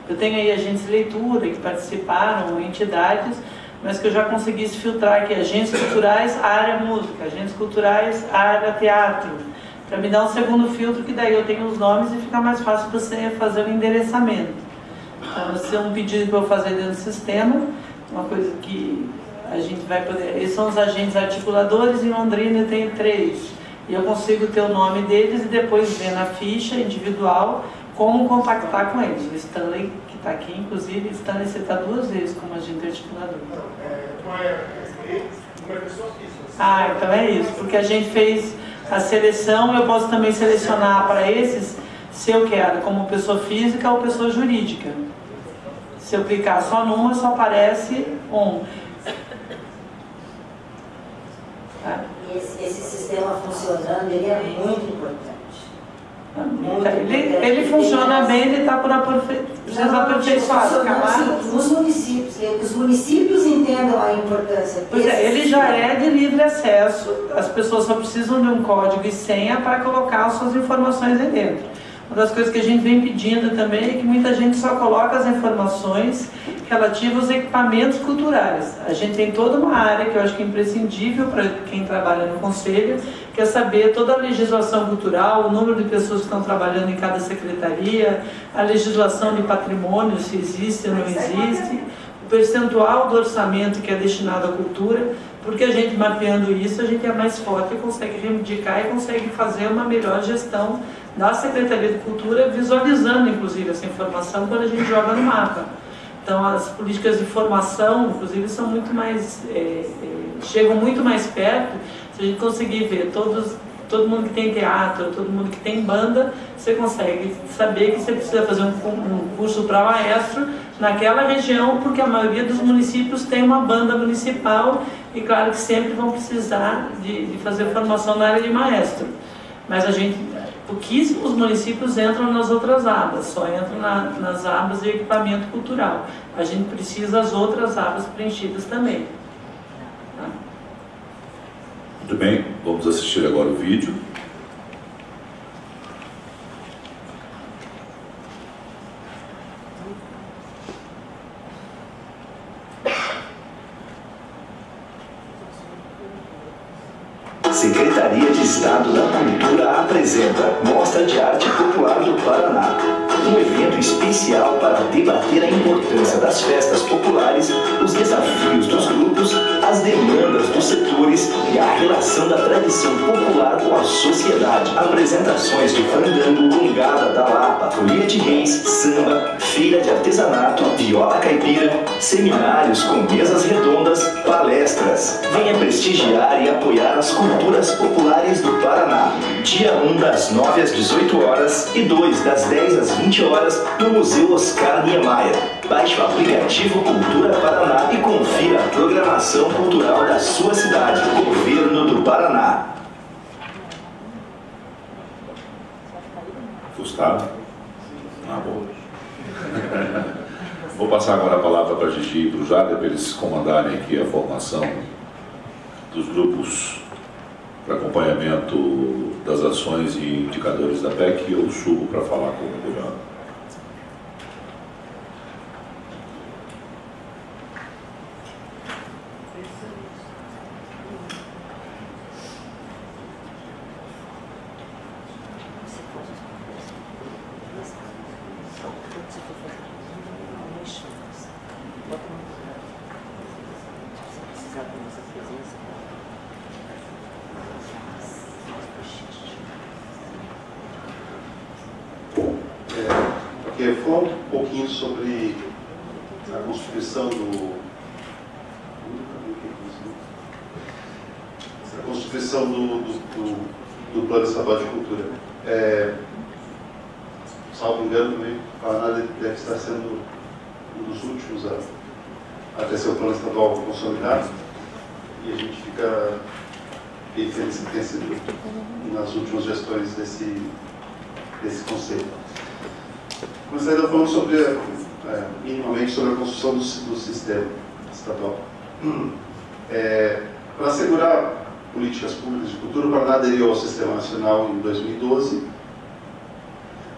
Eu tenho aí agentes de leitura que participaram, entidades, mas que eu já conseguisse filtrar aqui agentes culturais, área música, agentes culturais, área teatro, para me dar um segundo filtro, que daí eu tenho os nomes e fica mais fácil para você fazer o endereçamento. Então, esse é um pedido que eu vou fazer dentro do sistema, uma coisa que a gente vai poder... Esses são os agentes articuladores, em Londrina eu tenho 3. E eu consigo ter o nome deles e depois ver na ficha individual como contactar com eles. O Stanley, que está aqui, inclusive, Stanley, você está 2 vezes como agente articulador. Então é isso, porque a gente fez a seleção, eu posso também selecionar para esses, se eu quero, como pessoa física ou pessoa jurídica. Se eu clicar só numa, só aparece um. esse sistema funcionando, ele é muito importante. Ele funciona bem, ele está por aperfeiçoado. Nos municípios, que os municípios entendam a importância. Pois é, ele já é de livre acesso, as pessoas só precisam de um código e senha para colocar as suas informações aí dentro. Uma das coisas que a gente vem pedindo também é que muita gente só coloca as informações relativas aos equipamentos culturais. A gente tem toda uma área que eu acho que é imprescindível para quem trabalha no Conselho, que é saber toda a legislação cultural, o número de pessoas que estão trabalhando em cada secretaria, a legislação de patrimônio, se existe ou não existe, o percentual do orçamento que é destinado à cultura, porque a gente mapeando isso, a gente é mais forte e consegue reivindicar e consegue fazer uma melhor gestão da Secretaria de Cultura, visualizando inclusive essa informação quando a gente joga no mapa. Então as políticas de formação, inclusive, são muito mais, chegam muito mais perto. Se a gente conseguir ver todo mundo que tem teatro, todo mundo que tem banda, você consegue saber que você precisa fazer um curso para maestro naquela região, porque a maioria dos municípios tem uma banda municipal e claro que sempre vão precisar de fazer formação na área de maestro. Mas pouquíssimos municípios entram nas outras abas, só entram nas abas de equipamento cultural. A gente precisa as outras abas preenchidas também. Tá? Muito bem, vamos assistir agora o vídeo. Secretaria de Estado da Cultura apresenta Mostra de Arte Popular do Paraná. Um evento especial para debater a importância das festas populares, os desafios dos grupos, as demandas dos setores e a relação da tradição popular com a sociedade. Apresentações de fandango, gongada da Lapa, folia de reis, samba, feira de artesanato, viola caipira, seminários com mesas redondas, palestras. Venha prestigiar e apoiar as culturas populares do Paraná. Dia 1 das 9 às 18 horas e 2 das 10 às 20 horas no Museu Oscar Niemeyer. Baixe o aplicativo Cultura Paraná e confira a programação cultural da sua cidade. Governo do Paraná. Gustavo? Ah, bom. Vou passar agora a palavra para a Gigi e para o Jader, para eles comandarem aqui a formação dos grupos para acompanhamento das ações e indicadores da PEC, e eu subo para falar com o governo. Porque falar um pouquinho sobre a constituição do Plano Estadual de Cultura. Salvo engano, também, o Paraná deve estar sendo um dos últimos a ter seu plano estadual consolidado, e a gente fica bem feliz que tenha sido nas últimas gestões desse conselho. Começaria falando sobre, minimamente, sobre a construção do sistema estadual. Para assegurar políticas públicas de cultura, o Paraná aderiu ao Sistema Nacional em 2012,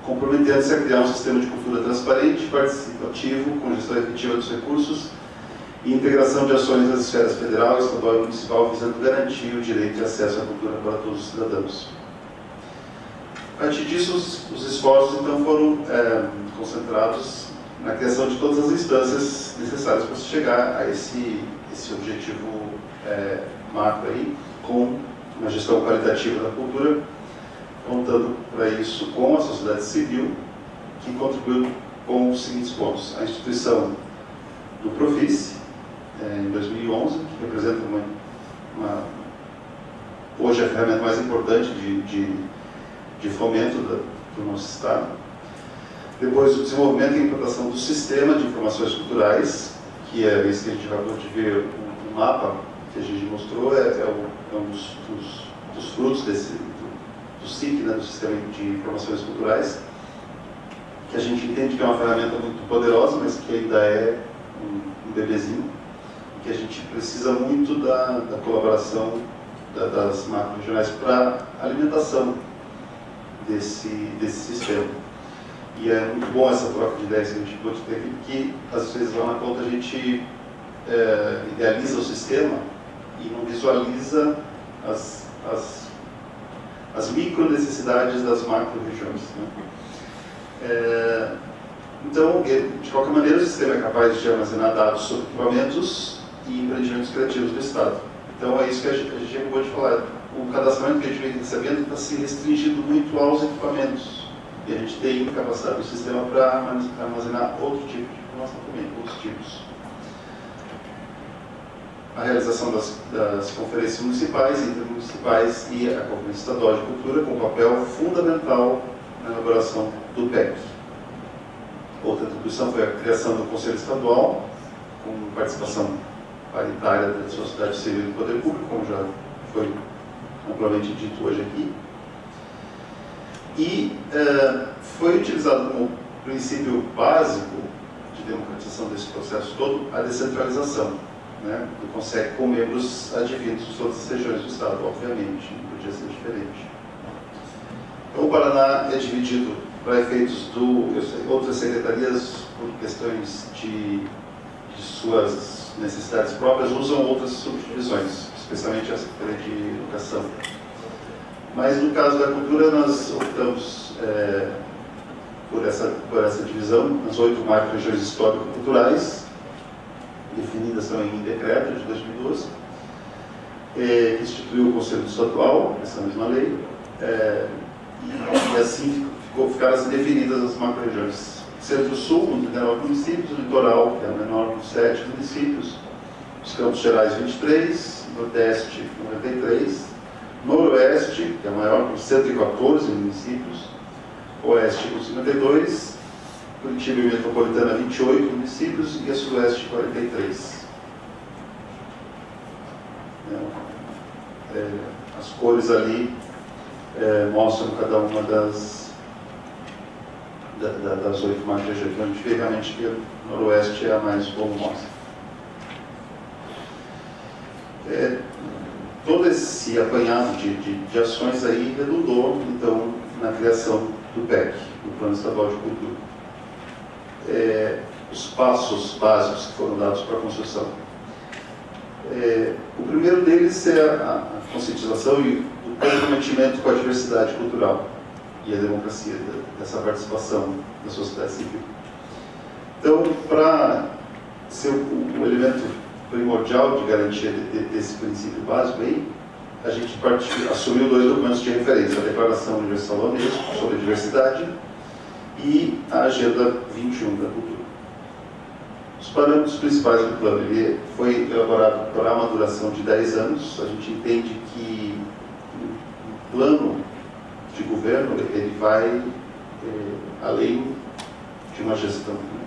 comprometendo-se a criar um sistema de cultura transparente, participativo, com gestão efetiva dos recursos e integração de ações nas esferas federal, estadual e municipal, visando garantir o direito de acesso à cultura para todos os cidadãos. A partir disso, os esforços então foram concentrados na criação de todas as instâncias necessárias para se chegar a esse objetivo macro aí, com uma gestão qualitativa da cultura, contando para isso com a sociedade civil, que contribuiu com os seguintes pontos: a instituição do Profice, em 2011, que representa hoje a ferramenta mais importante de fomento do nosso Estado. Depois, o desenvolvimento e implantação do Sistema de Informações Culturais, que é isso que a gente acabou de ver, um mapa que a gente mostrou é um dos frutos do SIC, né, do Sistema de Informações Culturais, que a gente entende que é uma ferramenta muito poderosa, mas que ainda é um bebezinho, que a gente precisa muito da colaboração das macro-regionais para a alimentação desse sistema. E é muito bom essa troca de ideias que a gente pode ter aqui, porque às vezes lá na conta a gente idealiza o sistema e não visualiza as micro necessidades das macro-regiões, né? Então, de qualquer maneira, o sistema é capaz de armazenar dados sobre equipamentos e empreendimentos criativos do Estado. Então, é isso que a gente acabou de falar. O cadastramento que a gente vem recebendo está se restringindo muito aos equipamentos. E a gente tem capacidade do sistema para armazenar outro tipo de informação também, outros tipos. A realização das conferências municipais, intermunicipais e a Conferência Estadual de Cultura com papel fundamental na elaboração do PEC. Outra atribuição foi a criação do Conselho Estadual, com participação paritária da sociedade civil e do poder público, como já foi amplamente dito hoje aqui. E foi utilizado como princípio básico de democratização desse processo todo a descentralização, né, do CONSEC com membros advindos de todas as regiões do Estado, obviamente, não podia ser diferente. Então, o Paraná é dividido para efeitos outras secretarias, por questões de suas necessidades próprias, usam outras subdivisões, especialmente a Secretaria de Educação. Mas no caso da cultura, nós optamos por essa divisão, nas 8 macro-regiões histórico-culturais, definidas também em decreto de 2012, que instituiu o Conselho Estadual, essa mesma lei, e assim ficaram assim definidas as macro-regiões. Centro-Sul, com 39 municípios, o Litoral, que é o menor, com 7 municípios, os Campos Gerais, 23, Nordeste, 93, Noroeste, que é o maior, com 114 municípios, Oeste, com 52, Curitiba e Metropolitana, 28 municípios, e a Sudoeste, 43. As cores ali mostram cada uma das 8 macro-regiões. A gente vê realmente que o Noroeste é a mais volumosa. Todo esse apanhado de ações aí redundou, então, na criação do PEC, do Plano Estadual de Cultura. Os passos básicos que foram dados para a construção. O primeiro deles é a conscientização e o comprometimento com a diversidade cultural e a democracia, dessa participação da sociedade civil. Então, para ser o elemento primordial de garantia desse princípio básico aí, a gente assumiu 2 documentos de referência, a Declaração Universal da Unesco sobre a Diversidade e a Agenda 21 da Cultura. Os parâmetros principais do plano, ele foi elaborado para uma duração de 10 anos. A gente entende que o plano de governo ele vai além de uma gestão, né?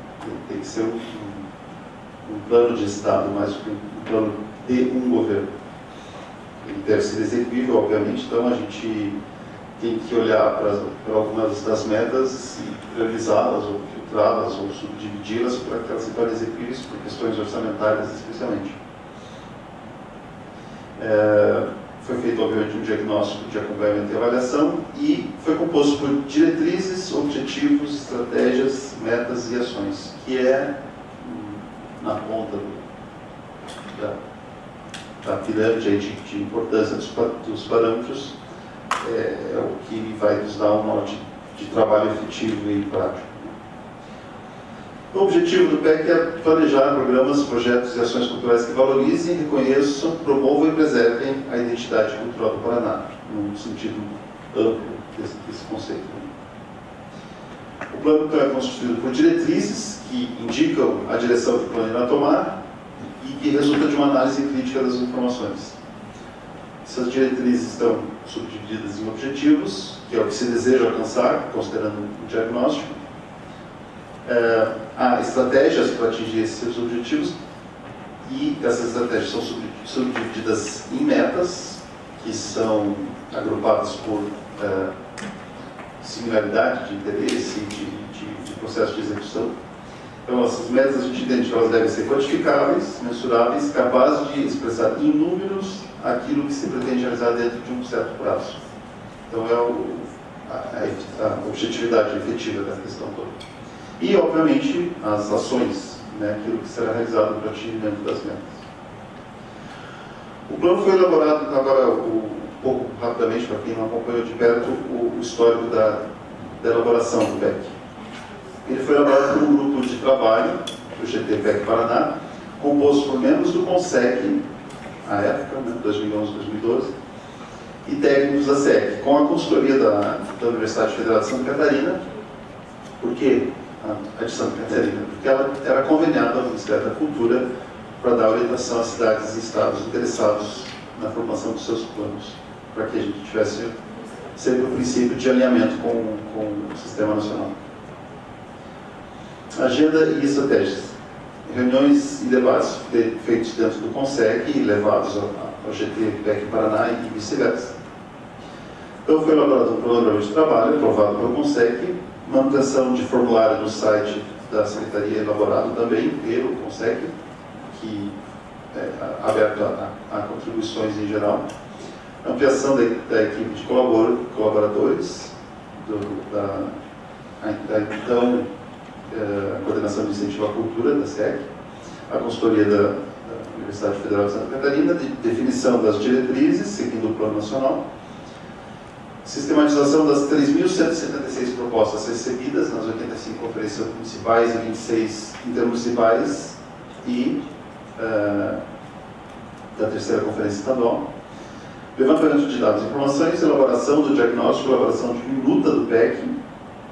Tem que ser um plano de Estado mais do que um plano de um governo. Ele deve ser execuível, obviamente, então a gente tem que olhar para algumas das metas e priorizá-las, ou filtrá-las, ou subdividi-las para que elas se tornem execuíveis por questões orçamentárias, especialmente. Foi feito, obviamente, um diagnóstico de acompanhamento e avaliação e foi composto por diretrizes, objetivos, estratégias, metas e ações, que é na ponta da pirâmide de importância dos parâmetros, é o que vai nos dar um norte de trabalho efetivo e prático. O objetivo do PEC é planejar programas, projetos e ações culturais que valorizem, reconheçam, promovam e preservem a identidade cultural do Paraná, num sentido amplo desse conceito. O plano então, é constituído por diretrizes que indicam a direção que o plano irá tomar e que resulta de uma análise crítica das informações. Essas diretrizes estão subdivididas em objetivos, que é o que se deseja alcançar, considerando o diagnóstico. Há estratégias para atingir esses objetivos e essas estratégias são subdivididas subdivididas em metas, que são agrupadas por similaridade de interesse de processo de execução. Então, essas metas a gente entende que elas devem ser quantificáveis, mensuráveis, capazes de expressar em números aquilo que se pretende realizar dentro de um certo prazo. Então, é a objetividade efetiva da questão toda. E, obviamente, as ações, né, aquilo que será realizado para o atingimento das metas. O plano foi elaborado, agora, um pouco rapidamente, para quem não acompanhou de perto, o histórico da elaboração do PEC. Ele foi elaborado por um grupo de trabalho, do GT-PEC Paraná, composto por membros do CONSEC, à época, né, 2011, 2012, e técnicos da SEC, com a consultoria da Universidade Federal de Santa Catarina. Por quê a de Santa Catarina? Porque ela era conveniada ao Ministério da Cultura para dar orientação às cidades e estados interessados na formação dos seus planos, para que a gente tivesse sempre o princípio de alinhamento com o sistema nacional. Agenda e estratégias. Reuniões e debates feitos dentro do CONSEC e levados ao GT-PEC Paraná e vice-versa. Então foi elaborado um programa de trabalho aprovado pelo CONSEC, manutenção de formulário no site da Secretaria elaborado também pelo CONSEC, que é aberto a contribuições em geral, ampliação da equipe de colaboradores, então Coordenação de Incentivo à Cultura, da SEC, a consultoria da Universidade Federal de Santa Catarina, de definição das diretrizes, seguindo o Plano Nacional, sistematização das 3.176 propostas recebidas nas 85 conferências municipais e 26 intermunicipais e da terceira conferência estadual, levantamento de dados e informações, elaboração do diagnóstico, elaboração de minuta do PEC,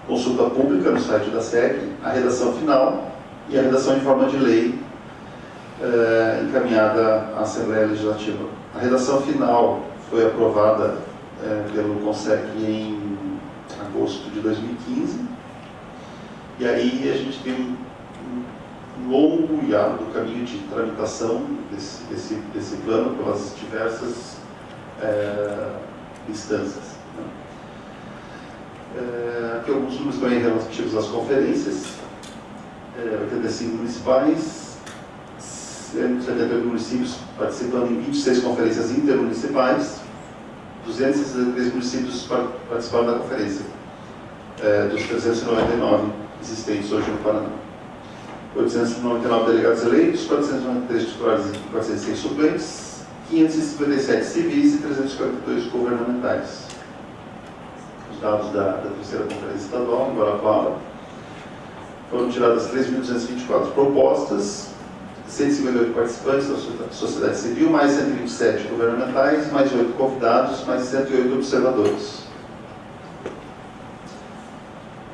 consulta pública no site da SEC, a redação final e a redação em forma de lei encaminhada à Assembleia Legislativa. A redação final foi aprovada pelo CONSEC em agosto de 2015, e aí a gente tem um longo e árduo caminho de tramitação desse plano pelas diversas instâncias. Aqui alguns números também relativos às conferências. 85 municipais, 78 municípios participando em 26 conferências intermunicipais, 263 municípios participaram da conferência, dos 399 existentes hoje no Paraná. 899 delegados eleitos, 493 titulares e 406 suplentes, 557 civis e 342 governamentais. Os dados da terceira conferência estadual, em Guarapuava, foram tiradas 3.224 propostas, 158 participantes da sociedade civil, mais 127 governamentais, mais 8 convidados, mais 108 observadores.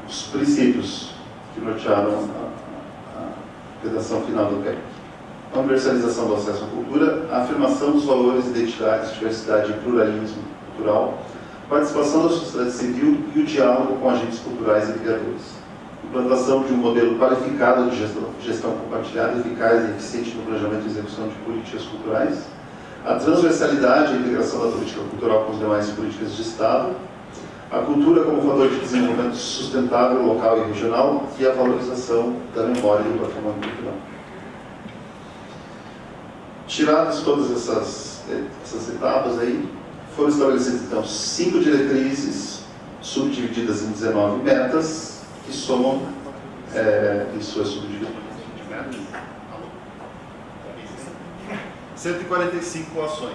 Os princípios que nortearam a redação final do PEC. A universalização do acesso à cultura, a afirmação dos valores, identidades, diversidade e pluralismo cultural, participação da sociedade civil e o diálogo com agentes culturais e criadores. Implantação de um modelo qualificado de gestão compartilhada, eficaz e eficiente no planejamento e execução de políticas culturais, a transversalidade e a integração da política cultural com as demais políticas de Estado, a cultura como fator de desenvolvimento sustentável local e regional e a valorização da memória e do patrimônio cultural. Tiradas todas essas etapas aí, foram estabelecidas então 5 diretrizes subdivididas em 19 metas, que somam em suas subdivisões de metas 145 ações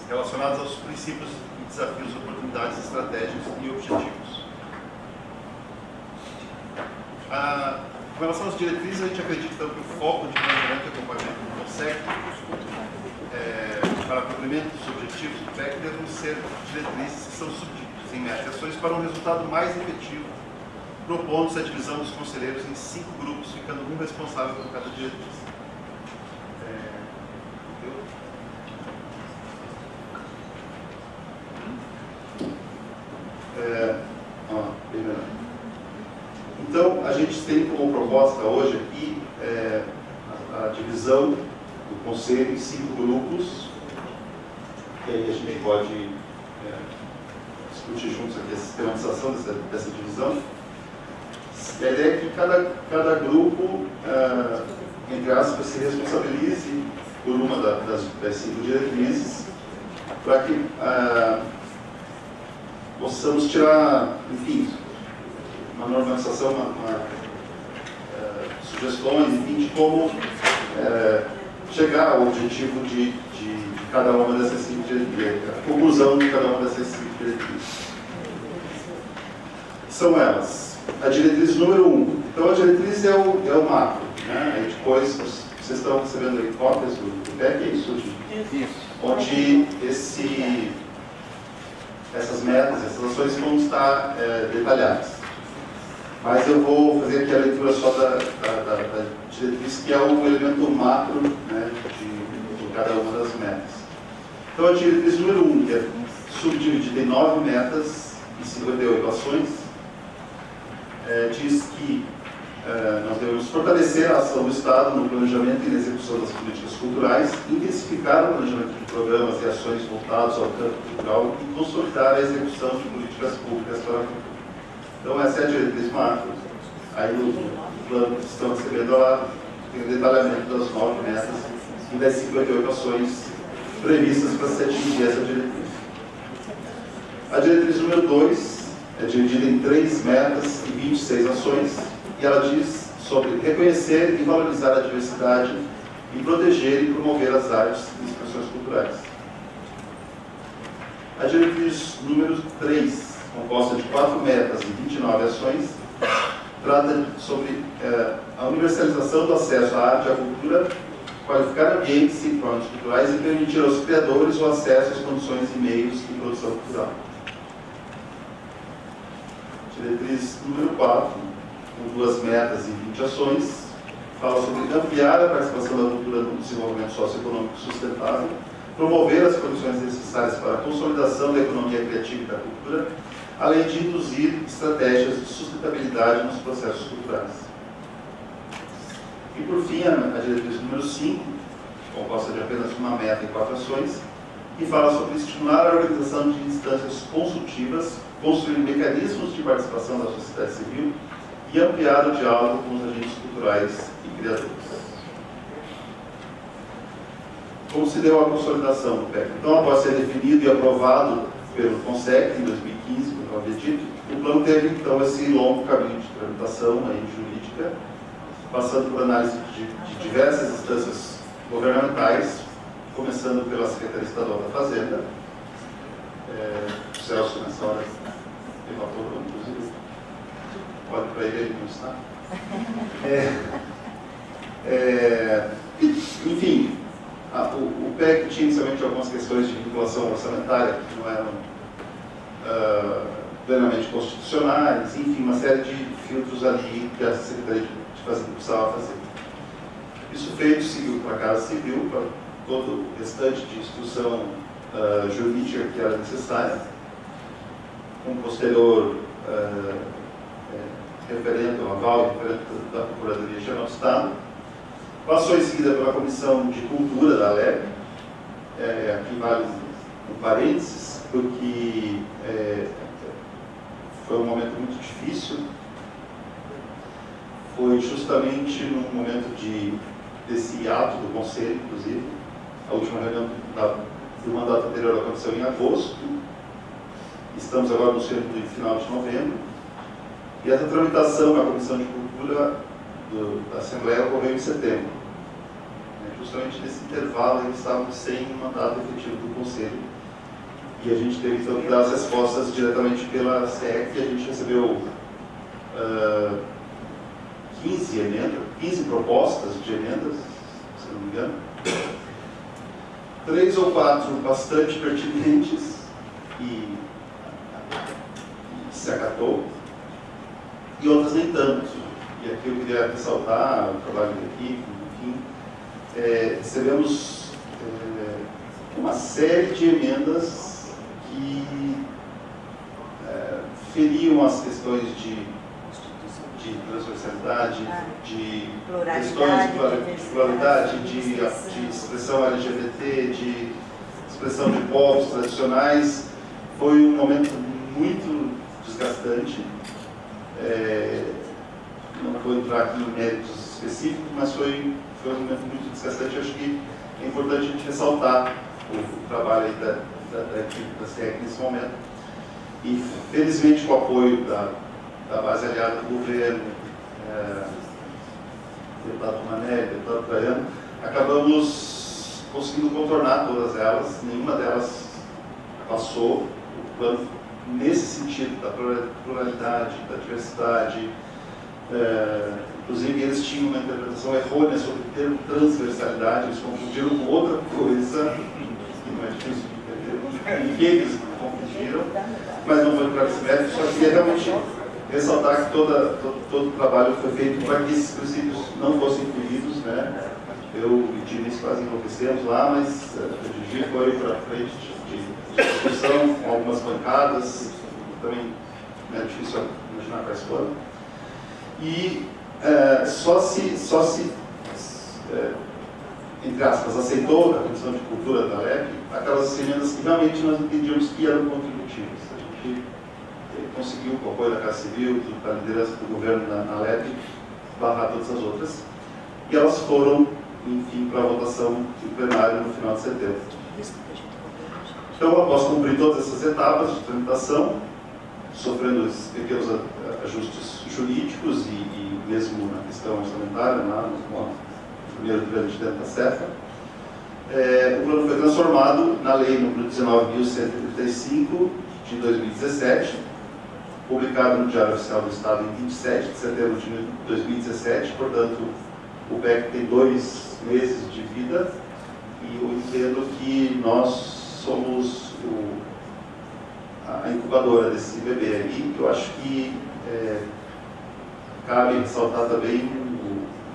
relacionadas aos princípios, desafios, oportunidades, estratégias e objetivos. Com relação às diretrizes, a gente acredita então, que o foco de planejamento e acompanhamento do CONSEC para cumprimento dos objetivos do PEC devem ser diretrizes que são subdivididas em metas e ações para um resultado mais efetivo, propondo-se a divisão dos conselheiros em 5 grupos, ficando um responsável por cada diretriz. Então, a gente tem como proposta hoje aqui a divisão do conselho em 5 grupos, e aí a gente pode discutir juntos aqui a sistematização dessa divisão. A ideia é que cada grupo, entre aspas, se responsabilize por uma das 5 diretrizes, para que possamos tirar, enfim, uma normalização, sugestões, enfim, de como chegar ao objetivo de cada uma dessas 5 diretrizes, a conclusão de cada uma dessas 5 diretrizes. São elas. A diretriz número 1. Então, a diretriz é o macro, né? Aí depois, vocês estão recebendo aí cópias do PEC, é isso? Isso. Onde essas metas, essas ações vão estar detalhadas. Mas eu vou fazer aqui a leitura só da diretriz, que é o elemento macro, né, de cada uma das metas. Então, a diretriz número 1, que é subdividida em 9 metas e 58 ações, diz que nós devemos fortalecer a ação do Estado no planejamento e na execução das políticas culturais, intensificar o planejamento de programas e ações voltados ao campo cultural e consolidar a execução de políticas públicas para a cultura. Então, essa é a diretriz macro. Aí, no plano que estão recebendo lá, tem o detalhamento das 9 metas e das 58 ações previstas para se atingir essa diretriz. A diretriz número 2 é dividida em 3 metas e 26 ações, e ela diz sobre reconhecer e valorizar a diversidade e proteger e promover as artes e expressões culturais. A diretriz número 3, composta de 4 metas e 29 ações, trata sobre a universalização do acesso à arte e à cultura, qualificar ambientes e formas culturais e permitir aos criadores o acesso às condições e meios de produção cultural. Diretriz número 4, com 2 metas e 20 ações, fala sobre ampliar a participação da cultura no desenvolvimento socioeconômico sustentável, promover as condições necessárias para a consolidação da economia criativa e da cultura, além de induzir estratégias de sustentabilidade nos processos culturais. E, por fim, a diretriz número 5, composta de apenas uma meta e 4 ações, que fala sobre estimular a organização de instâncias consultivas, construir mecanismos de participação da sociedade civil e ampliar o diálogo com os agentes culturais e criadores. Como se deu a consolidação do PEC? Então, após ser definido e aprovado pelo CONSEC em 2015, como eu havia dito, o plano teve, então, esse longo caminho de tramitação jurídica, passando por análise de diversas instâncias governamentais, começando pela Secretaria Estadual da Fazenda. O Celso, nessa hora, relatou, inclusive, pode para ele não está. Enfim, o PEC tinha inicialmente algumas questões de vinculação orçamentária que não eram plenamente constitucionais, enfim, uma série de filtros ali que a Secretaria de Fazenda precisava fazer. Isso feito, seguiu para a Casa Civil, para todo o restante de instrução jurídica que era necessária, com posterior referendo ao aval da Procuradoria-Geral do Estado. Passou em seguida pela Comissão de Cultura da ALEP. Aqui vale um parênteses, porque foi um momento muito difícil. Foi justamente no momento desse ato do Conselho, inclusive. A última reunião do mandato anterior aconteceu em agosto. Estamos agora no final de novembro. E essa tramitação na Comissão de Cultura da Assembleia ocorreu em setembro. Justamente nesse intervalo em que estávamos sem mandato efetivo do Conselho. E a gente teve então que dar as respostas diretamente pela SEC, e a gente recebeu 15 propostas de emendas, se não me engano. 3 ou 4 bastante pertinentes e se acatou, e outras nem tanto. E aqui eu queria ressaltar o trabalho da equipe, enfim. Recebemos uma série de emendas que feriam as questões de transversalidade, de questões de pluralidade, de expressão LGBT, de expressão de povos tradicionais. Foi um momento muito desgastante. Não vou entrar aqui em méritos específicos, mas foi um momento muito desgastante. Acho que é importante a gente ressaltar o trabalho aí da equipe da SEC nesse momento. E, felizmente, com o apoio da base aliada do governo, deputado Manelli, deputado Traiano, acabamos conseguindo contornar todas elas. Nenhuma delas passou. O plano, nesse sentido, da pluralidade, da diversidade, inclusive eles tinham uma interpretação errônea sobre o termo transversalidade, eles confundiram com outra coisa, que não é difícil de entender, e eles confundiram, mas não foi para esse mérito. Só queria realmente ressaltar que todo o trabalho foi feito para que esses princípios não fossem incluídos, né? Eu e o Diniz quase enlouquecemos lá, mas a Gigi foi para frente de discussão com algumas bancadas, também não é difícil imaginar quais foram. E só se entre aspas, aceitou a Comissão de Cultura da LEP aquelas emendas que realmente nós entendíamos que eram contributivas. A gente conseguiu, com o apoio da Casa Civil, da liderança do governo na LEP, barrar todas as outras. E elas foram, enfim, para a votação em plenário no final de setembro. Então, após cumprir todas essas etapas de tramitação, sofrendo esses pequenos ajustes jurídicos e mesmo na questão orçamentária, no primeiro trâmite dentro da CEFA, o plano foi transformado na Lei número 19.135 de 2017, publicado no Diário Oficial do Estado em 27 de setembro de 2017, portanto, o PEC tem 2 meses de vida, e eu entendo que nós somos a incubadora desse bebê aí. Eu acho que cabe ressaltar também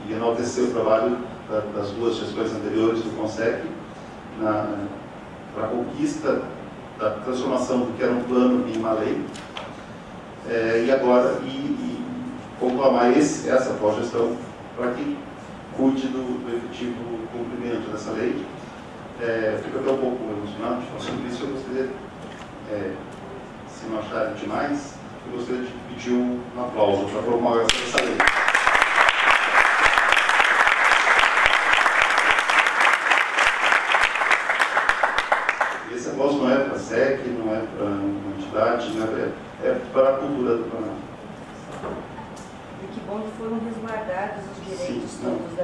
e enaltecer o trabalho das 2 gestões anteriores do CONSEC para a conquista da transformação do que era um plano em uma lei, e agora conclamar essa atual gestão para que cuide do efetivo cumprimento dessa lei. Fico até um pouco emocionado de falar sobre isso. Eu gostaria, se não acharem demais, eu gostaria de pedir um aplauso para a promulgação dessa lei. Esse aplauso não é para a SEC, não é para uma entidade, é para a cultura do Paraná. E que bom que foram resguardados os direitos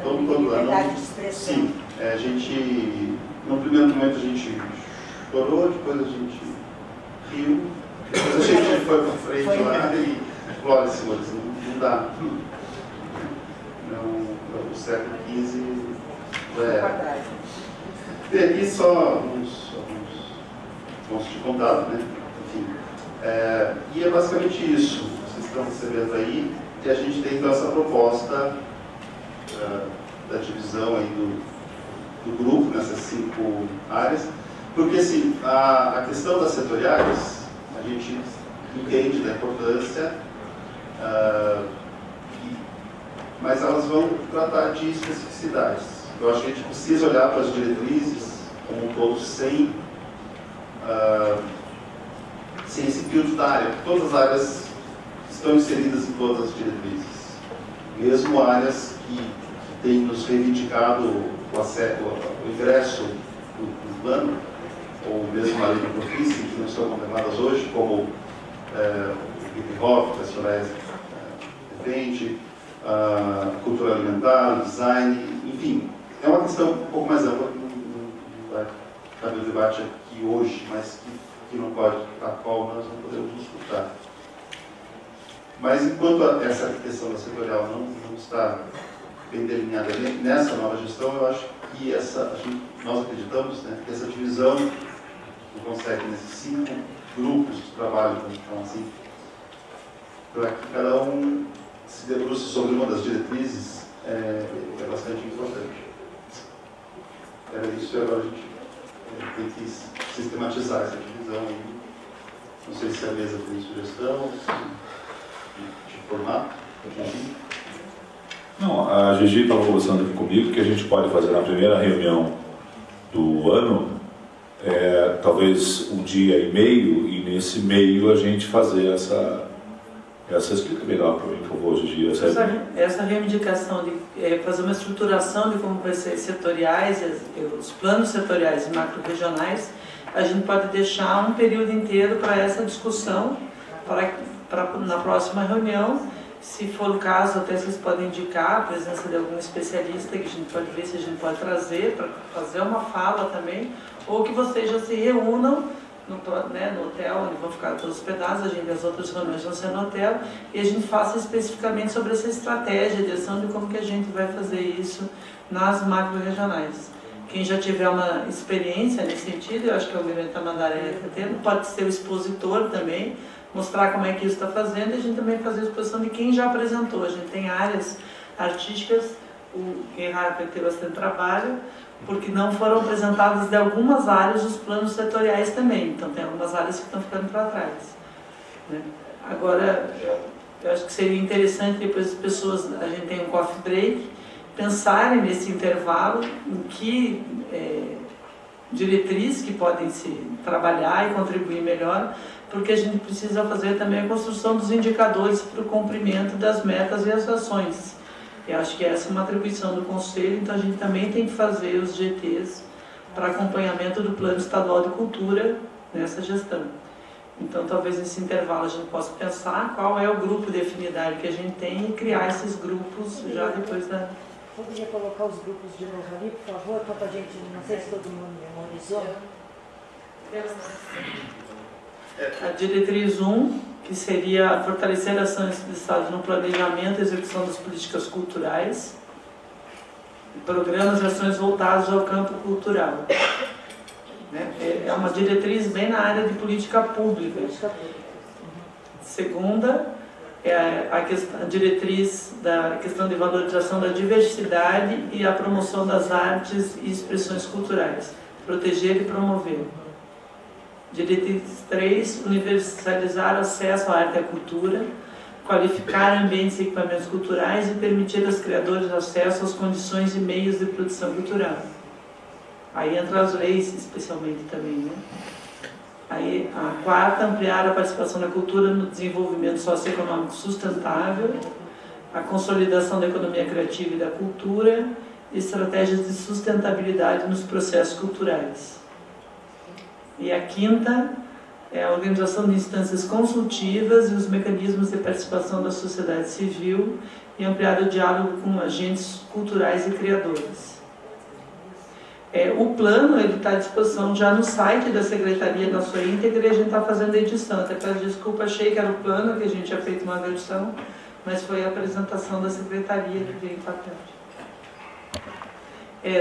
todos da liberdade de expressão. Sim, a gente, no primeiro momento a gente chorou, depois a gente riu, depois a gente foi para frente lá e falou: olha, senhores, não dá. Não, o século XV já era. E aqui só uns de contato, né? Enfim. E é basicamente isso. Vocês estão recebendo aí, e a gente tem então essa proposta da divisão aí do grupo nessas 5 áreas, porque assim, a questão das setoriais, a gente entende da importância, mas elas vão tratar de especificidades. Eu acho que a gente precisa olhar para as diretrizes como um todo sem esse filtro da área, porque todas as áreas estão inseridas em todas as diretrizes, mesmo áreas que têm nos reivindicado o ingresso do plano, ou mesmo a lei do Profício, que não estão contempladas hoje, como o hip hop, que a Soraya defende, cultura alimentar, design, enfim, é uma questão um pouco mais ampla, não vai caber o debate aqui hoje, mas que não pode, a qual nós não podemos disputar. Mas enquanto essa questão da setorial não está bem delineada nessa nova gestão, eu acho que nós acreditamos, né, que essa divisão do CONSEC nesses 5 grupos de trabalho, então, assim, para que cada um se debruce sobre uma das diretrizes, é bastante importante. Era isso, e agora a gente tem que sistematizar essa divisão aí. Não sei se a mesa tem sugestão, de formato. Não, a Gigi estava conversando aqui comigo que a gente pode fazer na primeira reunião do ano talvez um dia e meio, e nesse meio a gente fazer essa explica melhor para mim, por favor, Gigi. Essa reivindicação de fazer uma estruturação de como vai ser setoriais, os planos setoriais e macro-regionais, a gente pode deixar um período inteiro para essa discussão, na próxima reunião. Se for o caso, até vocês podem indicar a presença de algum especialista que a gente pode ver se a gente pode trazer para fazer uma fala também, ou que vocês já se reúnam no hotel, onde vão ficar todos hospedados, as outras reuniões vão ser no hotel, e a gente faça especificamente sobre essa estratégia de ação de como que a gente vai fazer isso nas macro-regionais. Quem já tiver uma experiência nesse sentido, eu acho que o Movimento Tamandaré está tendo, pode ser o expositor também, mostrar como é que isso está fazendo, e a gente também fazer a exposição de quem já apresentou. A gente tem áreas artísticas, o Gerhard vai ter bastante trabalho, porque não foram apresentadas de algumas áreas os planos setoriais também, então tem algumas áreas que estão ficando para trás, né? Agora, eu acho que seria interessante depois as pessoas, a gente tem um coffee break, pensarem nesse intervalo em que diretrizes que podem se trabalhar e contribuir melhor, porque a gente precisa fazer também a construção dos indicadores para o cumprimento das metas e as ações. Eu acho que essa é uma atribuição do Conselho, então a gente também tem que fazer os GTs para acompanhamento do Plano Estadual de Cultura nessa gestão. Então talvez nesse intervalo a gente possa pensar qual é o grupo de afinidade que a gente tem e criar esses grupos já depois da... Poderia colocar os grupos de novo ali, por favor, para a gente, não sei se todo mundo memorizou. A diretriz 1, que seria fortalecer ações do Estado no planejamento e execução das políticas culturais, programas e ações voltados ao campo cultural. É uma diretriz bem na área de política pública. Segunda, a diretriz da questão de valorização da diversidade e a promoção das artes e expressões culturais, proteger e promover. Diretriz 3, universalizar o acesso à arte e à cultura, qualificar ambientes e equipamentos culturais e permitir aos criadores acesso às condições e meios de produção cultural. Aí entra as leis especialmente também, né? Aí a quarta, ampliar a participação da cultura no desenvolvimento socioeconômico sustentável, a consolidação da economia criativa e da cultura e estratégias de sustentabilidade nos processos culturais. E a quinta é a organização de instâncias consultivas e os mecanismos de participação da sociedade civil e ampliar o diálogo com agentes culturais e criadores. O plano está à disposição já no site da Secretaria na sua íntegra e a gente está fazendo a edição. Até peço desculpa, achei que era o plano, que a gente tinha feito uma versão, mas foi a apresentação da Secretaria que veio em papel.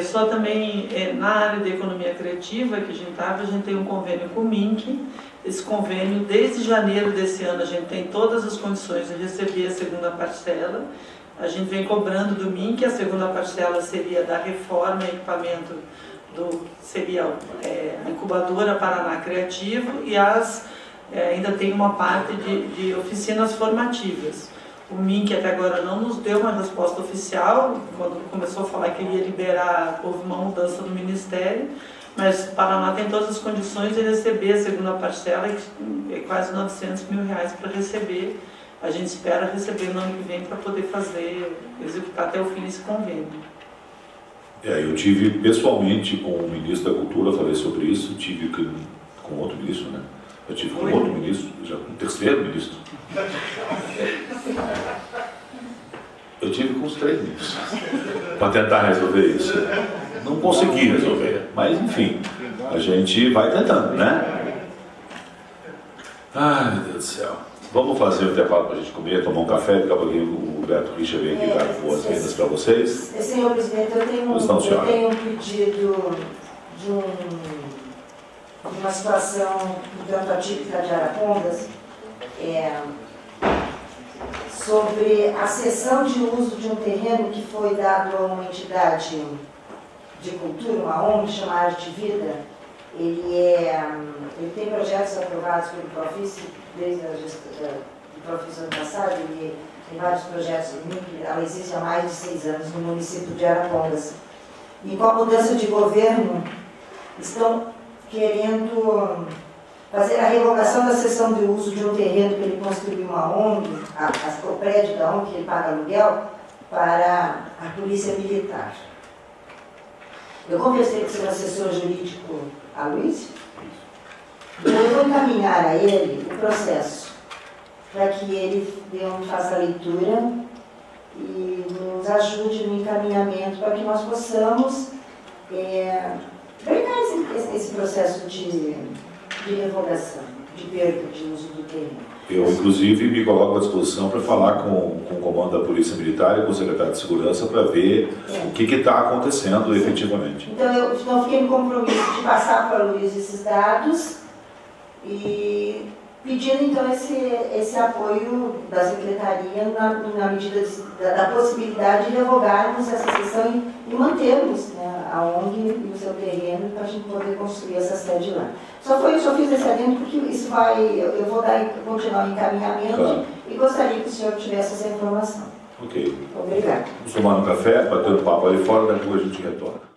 Só também na área de economia criativa que a gente tem um convênio com o MINC. Esse convênio, desde janeiro desse ano, a gente tem todas as condições de receber a segunda parcela. A gente vem cobrando do MINC, a segunda parcela seria da reforma e equipamento, seria a incubadora Paraná Criativo, e ainda tem uma parte de oficinas formativas. O MINC até agora não nos deu uma resposta oficial, quando começou a falar que ia liberar, houve uma mudança no Ministério, mas o Paraná tem todas as condições de receber a segunda parcela, que é quase R$900 mil para receber. A gente espera receber no ano que vem para poder executar até o fim esse convênio. Eu tive pessoalmente com o ministro da Cultura, falei sobre isso, tive com outro ministro, né? Eu tive com outro ministro, já com o terceiro ministro. Eu tive com os 3 ministros para tentar resolver isso. Não consegui resolver, mas enfim, a gente vai tentando, né? Ai, meu Deus do céu. Vamos fazer um intervalo para a gente comer, tomar um café, daqui a pouquinho o Beto Richa vem aqui dar boas-vindas para vocês. Senhor presidente, eu tenho um pedido de uma situação um tanto atípica de Arapongas, sobre a cessão de uso de um terreno que foi dado a uma entidade de cultura, uma ONG chamada Arte Vida. Ele tem projetos aprovados pelo Profice desde o Profice ano passado. Ele tem vários projetos, ela existe há mais de 6 anos no município de Arapongas. E com a mudança de governo, estão querendo fazer a revogação da cessão de uso de um terreno que ele construiu uma ONG, o prédio da ONG que ele paga aluguel, para a polícia militar. Eu conversei com o seu assessor jurídico, Aloysio, e eu vou encaminhar a ele o processo, para que ele faça a leitura e nos ajude no encaminhamento, para que nós possamos ganhar esse processo de revogação, de perda de uso do terreno. Eu, inclusive, me coloco à disposição para falar com o comando da Polícia Militar e com o secretário de Segurança para ver o que está acontecendo efetivamente. Então, eu fiquei no compromisso de passar para o Luiz esses dados e pedindo, então, esse apoio da Secretaria na medida da possibilidade de revogarmos essa sessão e mantermos, né, a ONG e o seu terreno para a gente poder construir essa sede lá. Só fiz esse adendo porque isso eu vou continuar o encaminhamento, claro, e gostaria que o senhor tivesse essa informação. Ok. Obrigado. Vamos tomar um café, batendo papo ali fora, daqui a pouco a gente retorna.